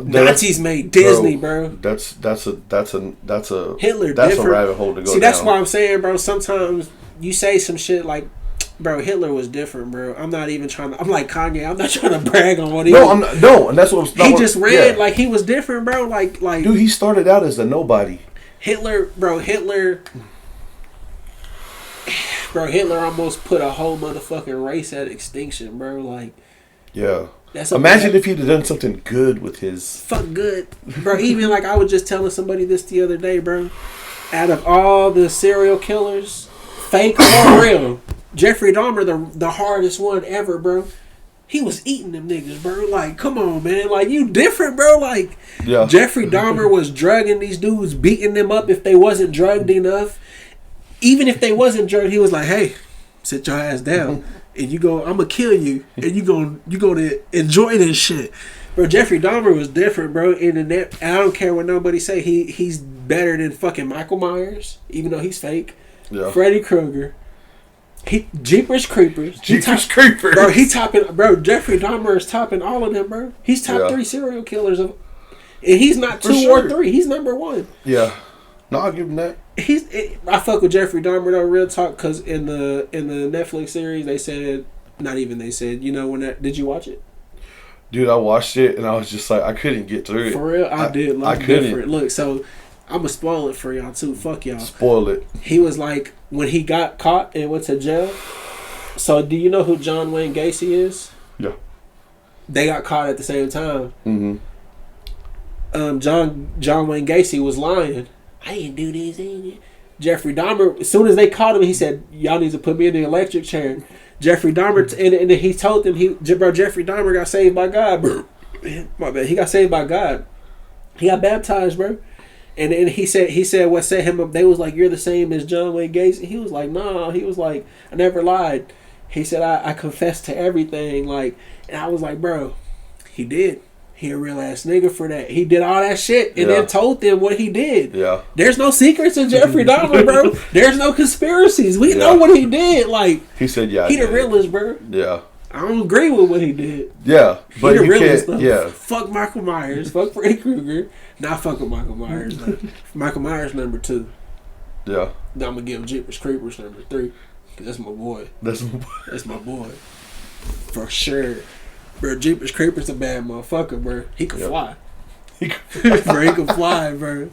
Nazis made Disney, bro. That's a Hitler. That's different. a rabbit hole to go See, that's down. why I'm saying, bro. Sometimes you say some shit like, bro, Hitler was different, bro. I'm not even trying to. I'm like Kanye. I'm not trying to brag on what he. No, and that's what he just read like he was different, bro. Like, dude, he started out as a nobody. Hitler almost put a whole motherfucking race at extinction, bro. Like, yeah. Imagine if he'd have done something good with his... Fuck good. Bro, even like I was just telling somebody this the other day, bro. out of all the serial killers, fake or real, Jeffrey Dahmer, the hardest one ever, bro. He was eating them niggas, bro. Like, come on, man. Like, you different, bro. Like, Jeffrey Dahmer was drugging these dudes, beating them up if they wasn't drugged enough. Even if they wasn't drugged, he was like, hey, sit your ass down. And I'm going to kill you. And you gonna enjoy this shit. Bro, Jeffrey Dahmer was different, bro. And I don't care what nobody say. He's better than fucking Michael Myers, even though he's fake. Yeah. Freddy Krueger. Jeepers Creepers. Creepers. Bro, Jeffrey Dahmer is topping all of them, bro. He's top 3 serial killers and he's not 2 or 3. He's number 1. Yeah. No, I'll give him that. I fuck with Jeffrey Dahmer though, real talk, because in the Netflix series they said, did you watch it? Dude, I watched it and I was just like, I couldn't get through it. For real, I did. Like, I couldn't. Different. Look, so I'm gonna spoil it for y'all too. Fuck y'all. Spoil it. He was like, when he got caught and went to jail. So do you know who John Wayne Gacy is? Yeah. They got caught at the same time. Mm-hmm. John Wayne Gacy was lying. I didn't do this. Jeffrey Dahmer, as soon as they caught him, he said, y'all need to put me in the electric chair. Jeffrey Dahmer, and he told them, Jeffrey Dahmer got saved by God, bro. My bad. He got saved by God. He got baptized, bro. And he said what set him up. They was like, you're the same as John Wayne Gacy. He was like, nah. He was like, I never lied. He said, I confessed to everything. Like, and I was like, bro, he did. He a real ass nigga for that. He did all that shit and then told them what he did. Yeah. There's no secrets in Jeffrey Dahmer, bro. There's no conspiracies. We know what he did. Like, he said, yeah. He the realest, bro. Yeah. I don't agree with what he did. Yeah. But he the realest, though. Yeah. Fuck Michael Myers. Fuck Freddy Krueger. Not fucking Michael Myers. Michael Myers number 2. Yeah. Now I'm gonna give Jeepers Creepers number 3. Cause that's my boy. That's my boy. For sure. Bro, Jeepers Creepers a bad motherfucker, bro. He can fly. He can fly, bro.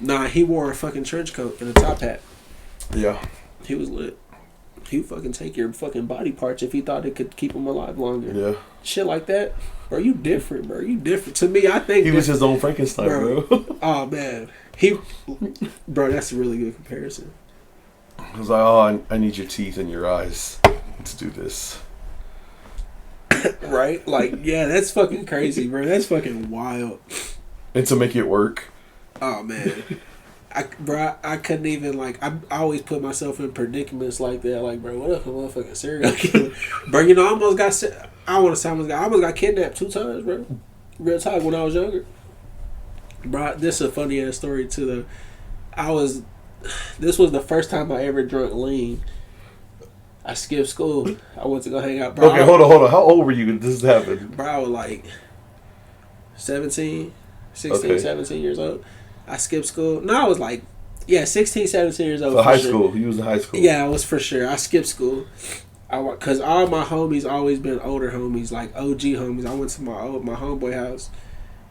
Nah, he wore a fucking trench coat and a top hat. Yeah. He was lit. He would fucking take your fucking body parts if he thought it could keep him alive longer. Yeah. Shit like that. Bro, you different, bro. You different. To me, I think he was his own Frankenstein, bro. Oh, man. Bro, that's a really good comparison. I was like, oh, I need your teeth and your eyes. Let's do this. Right? Like, yeah, that's fucking crazy, bro. That's fucking wild. And to make it work. Oh, man. I couldn't even, like, I always put myself in predicaments like that. Like, bro, what if a motherfucking serial killer? Bro, I almost got kidnapped 2 times, bro. Real talk, when I was younger. Bro, this is a funny ass story, too, though. This was the first time I ever drunk lean. I skipped school. I went to go hang out. Bro, okay, hold on. How old were you when this happened? Bro, I was like 16, 17 years old. I skipped school. No, I was like, 16, 17 years old. So high school. You was in high school. Yeah, I was for sure. I skipped school. Because all my homies always been older homies, like OG homies. I went to my homeboy house.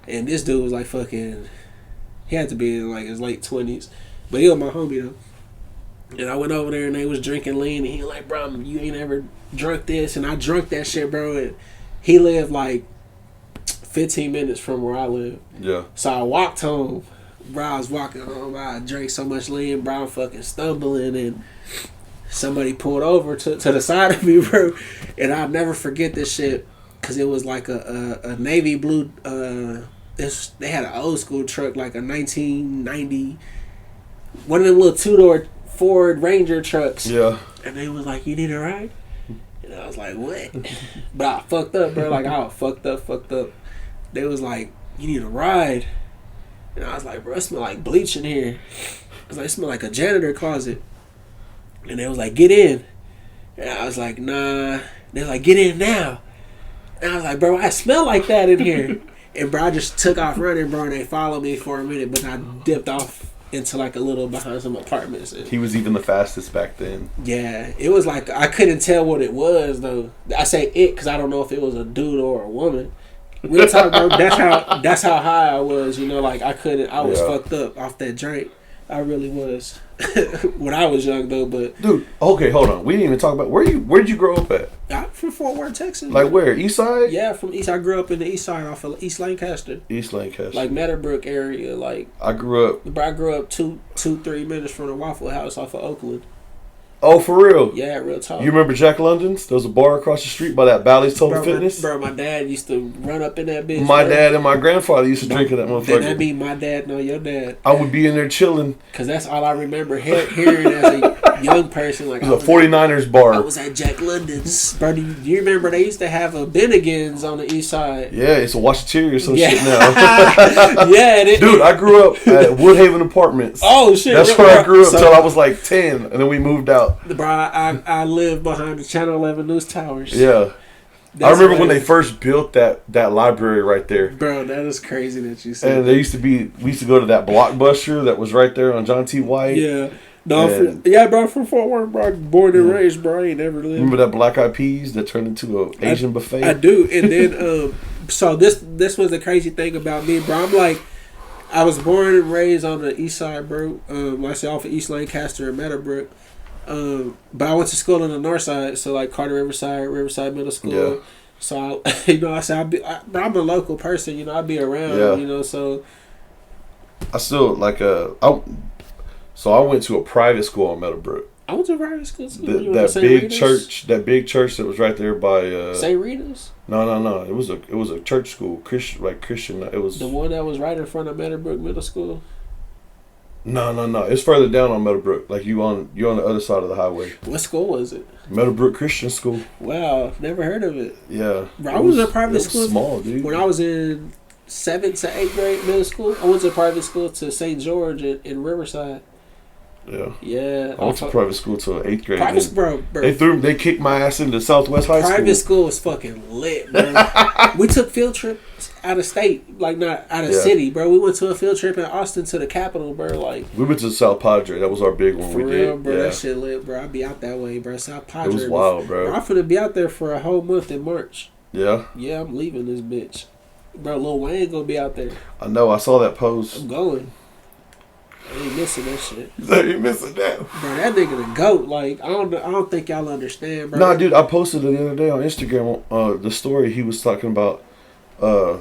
And this dude was like fucking, he had to be in like his late 20s. But he was my homie though. And I went over there and they was drinking lean. And he was like, bro, you ain't ever drunk this. And I drunk that shit, bro. And he lived like 15 minutes from where I live. Yeah. So I walked home. Bro, I was walking home. I drank so much lean, bro, I'm fucking stumbling. And somebody pulled over to the side of me, bro. And I'll never forget this shit. Because it was like a navy blue, they had an old school truck, like a 1990, one of them little 2-door Ford Ranger trucks. Yeah. And they was like, you need a ride? And I was like, what? But I fucked up, bro. Like, I fucked up. They was like, you need a ride? And I was like, bro, it smell like bleach in here. I was like, it smell like a janitor closet. And they was like, get in. And I was like, nah. They was like, get in now. And I was like, bro, I smell like that in here. And bro, I just took off running, bro, and they followed me for a minute, but I dipped off into like a little behind some apartments. And he was even the fastest back then. Yeah, it was like, I couldn't tell what it was though. I say it because I don't know if it was a dude or a woman. Real talk, bro. That's how high I was, like I was fucked up off that drink. I really was. when I was young though. But dude, okay, hold on. We didn't even talk about where did you grow up at? I'm from Fort Worth, Texas. Like where? East Side? Yeah, from East. I grew up in the East Side off of East Lancaster. East Lancaster. Like Meadowbrook area. Like I grew up. But I grew up 3 minutes from the Waffle House off of Oakland. Oh, for real? Yeah, real talk. You remember Jack London's? There was a bar across the street by that Bally's Total Fitness. Bro, my dad used to run up in that bitch. My dad and my grandfather used to drink in that motherfucker. Then that mean my dad know your dad. I would be in there chilling. Because that's all I remember hearing as a young person. Like it was a 49ers bar. I was at Jack London's. Bro, do you remember they used to have a Bennigan's on the east side? Yeah, it's a Washateria or some shit now. Yeah. Dude, I grew up at Woodhaven Apartments. Oh, shit. That's where I grew up until I was like 10, and then we moved out. Bro, I lived behind the Channel 11 news towers. Yeah. I remember when they first built that library right there. Bro, that is crazy that you said. And we used to go to that Blockbuster that was right there on John T. White. Yeah. No, bro, from Fort Worth, bro. Born and raised, bro. I ain't never lived. Remember that Black Eyed Peas that turned into an Asian buffet? I do. And then, so this was the crazy thing about me, bro. I'm like, I was born and raised on the east side, bro. Like I said, off of East Lancaster and Meadowbrook. But I went to school on the north side, so like Carter Riverside Middle School. Yeah. So I said I'm a local person, I'd be around, so I still like so I went to a private school in Meadowbrook. I went to a private school too. That big church that was right there by St. Rita's. No. It was a church school, Christian. It was the one that was right in front of Meadowbrook Middle School. No. It's further down on Meadowbrook. Like you're on the other side of the highway. What school was it? Meadowbrook Christian School. Wow, never heard of it. Yeah. Bro, I was in a private school. Small, dude. When I was in 7th to 8th grade middle school, I went to a private school to St. George in Riverside. Yeah. Yeah. I went to private school till 8th grade. Private, bro. They kicked my ass into Southwest High School. Private school was fucking lit, bro. We took field trips out of state, like not out of city, bro. We went to a field trip in Austin to the Capitol, bro. Like we went to South Padre. That was our big one. For real, bro. That shit lit, bro. I'd be out that way, bro. South Padre. It was wild, bro. I'm finna be out there for a whole month in March. Yeah. Yeah, I'm leaving this bitch, bro. Lil Wayne gonna be out there. I know. I saw that post. I'm going. I ain't missing that shit. You missing that? Bro, that nigga the GOAT. Like, I don't think y'all understand, bro. Nah, dude, I posted it the other day on Instagram, the story he was talking about, I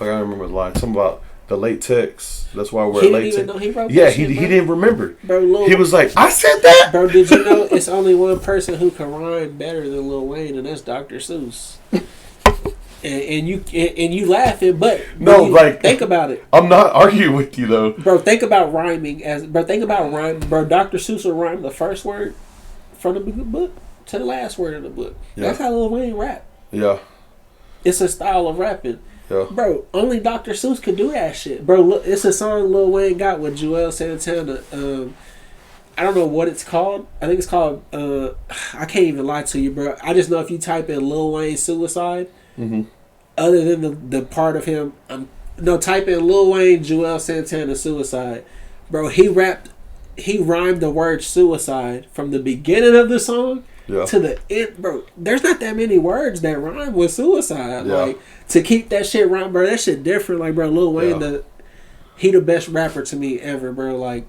remember the line. Something about the latex. That's why I wear latex. He didn't even know he wrote that shit, he didn't remember. Bro, he was like, I said that? Bro, did you know it's only one person who can rhyme better than Lil Wayne, and that's Dr. Seuss. And you laughing, but no, like think about it. I'm not arguing with you though, bro. Think about rhyming bro. Dr. Seuss will rhyme the first word from the book to the last word of the book. Yeah. That's how Lil Wayne rap. Yeah, it's a style of rapping. Yeah, bro. Only Dr. Seuss could do that shit, bro. Look, it's a song Lil Wayne got with Joel Santana. I don't know what it's called. I think it's called. I can't even lie to you, bro. I just know if you type in Lil Wayne suicide. Mm-hmm. Other than the part of him, type in Lil Wayne, Joel Santana, suicide, bro. He rhymed the word suicide from the beginning of the song to the end, bro. There's not that many words that rhyme with suicide. Yeah. Like to keep that shit rhyme, bro. That shit different. Like, bro, Lil Wayne, he the best rapper to me ever, bro. Like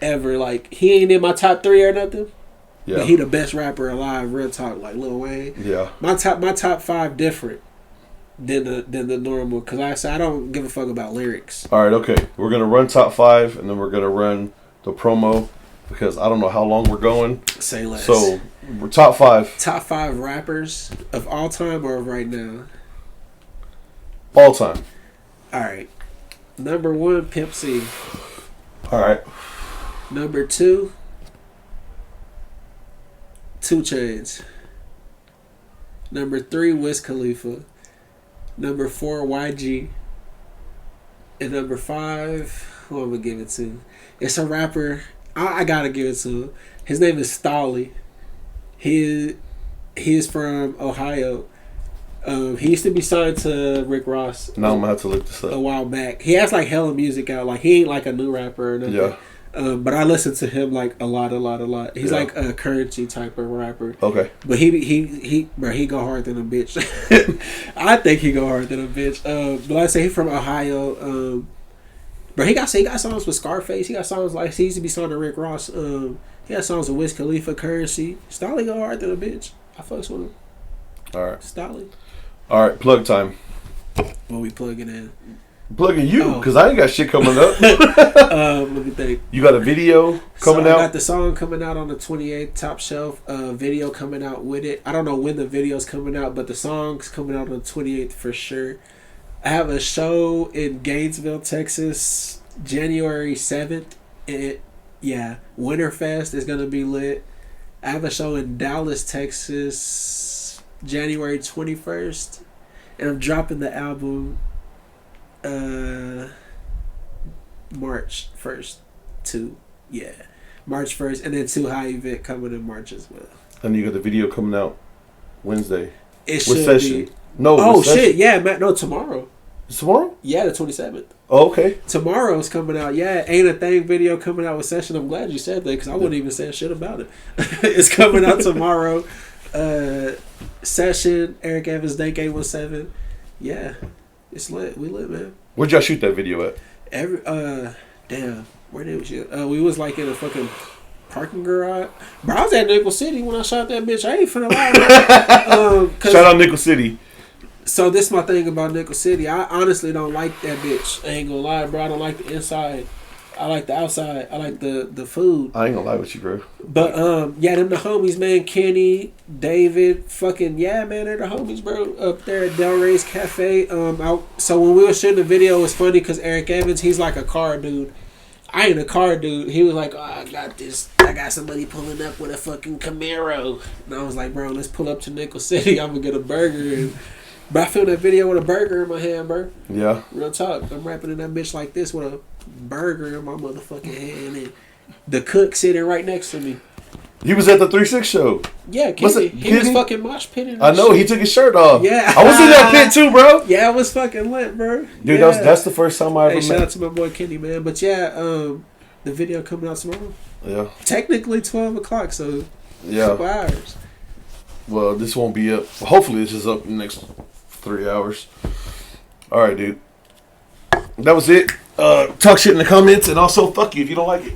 ever. Like he ain't in my top 3 or nothing. Yeah. But he the best rapper alive, real talk, like Lil Wayne. Yeah. My top 5 different than the normal, because I don't give a fuck about lyrics. All right, okay. We're gonna run top 5, and then we're gonna run the promo, because I don't know how long we're going. Say less. So we're top 5. Top 5 rappers of all time or of right now? All time. All right. Number 1, Pimp C. All right. Number 2, 2 Chainz. Number 3, Wiz Khalifa. Number 4, YG. And number 5, who I'm gonna give it to? It's a rapper. I gotta give it to him. His name is Stolly. He is from Ohio. He used to be signed to Rick Ross. Now I'm gonna have to look this up. A while back. He has like hella music out. Like he ain't like a new rapper or nothing. Yeah. But I listen to him like a lot. He's like a Currency type of rapper. Okay. But he go hard than a bitch. I think he go hard than a bitch. But like I say, he's from Ohio. Bro, he got songs with Scarface. He got songs like he used to be signed to Rick Ross. He got songs with Wiz Khalifa, Currency. Stolly go hard to the bitch. I fucks with him. All right. Stolly. All right, plug time. What we plugging in? Plugging you, because I ain't got shit coming up. Let me think. You got a video coming out? I got the song coming out on the 28th, Top Shelf. Video coming out with it. I don't know when the video's coming out, but the song's coming out on the 28th for sure. I have a show in Gainesville, Texas, January 7th. Winterfest is going to be lit. I have a show in Dallas, Texas, January 21st. And I'm dropping the album March 1st March 1st, and then 2 High event coming in March as well. And you got the video coming out Wednesday. It with should Session. be. No. Oh shit! Yeah, man. No, tomorrow. It's tomorrow? Yeah, the 27th. Oh, okay. Tomorrow's coming out. Yeah, Ain't a Thing video coming out with Session. I'm glad you said that because I wouldn't even say shit about it. It's coming out tomorrow. Session, Eric Evans, Dank817. Yeah, it's lit. We lit, man. Where'd y'all shoot that video at? Damn. Where did we shoot? We was like in a fucking parking garage. Bro, I was at Nickel City when I shot that bitch. I ain't finna lie. Shout out Nickel City. So this is my thing about Nickel City. I honestly don't like that bitch. I ain't gonna lie, bro. I don't like the inside. I like the outside. I like the food. I ain't gonna lie with you, bro. But them the homies, man. Kenny, David, fucking man, they're the homies, bro. Up there at Del Rey's Cafe. So when we were shooting the video, it was funny because Eric Evans, he's like a car dude. I ain't a car dude. He was like, I got somebody pulling up with a fucking Camaro. And I was like, bro, let's pull up to Nickel City. I'm gonna get a burger. But I filmed that video with a burger in my hand, bro. Yeah. Real talk. I'm rapping in that bitch like this with a burger in my motherfucking hand. And the cook sitting right next to me. He was at the 3-6 show. Yeah, he was fucking mosh pitting. I know, he took his shirt off. Yeah. I was in that pit too, bro. Yeah, I was fucking lit, bro. Dude, yeah. that's the first time I ever met. Shout out to my boy Kenny, man. But yeah, the video coming out tomorrow. Yeah. Technically 12 o'clock, so yeah. 2 hours. Well, this won't be up. Hopefully this is up in the next 3 hours. All right, dude. That was it. Talk shit in the comments, and also fuck you if you don't like it.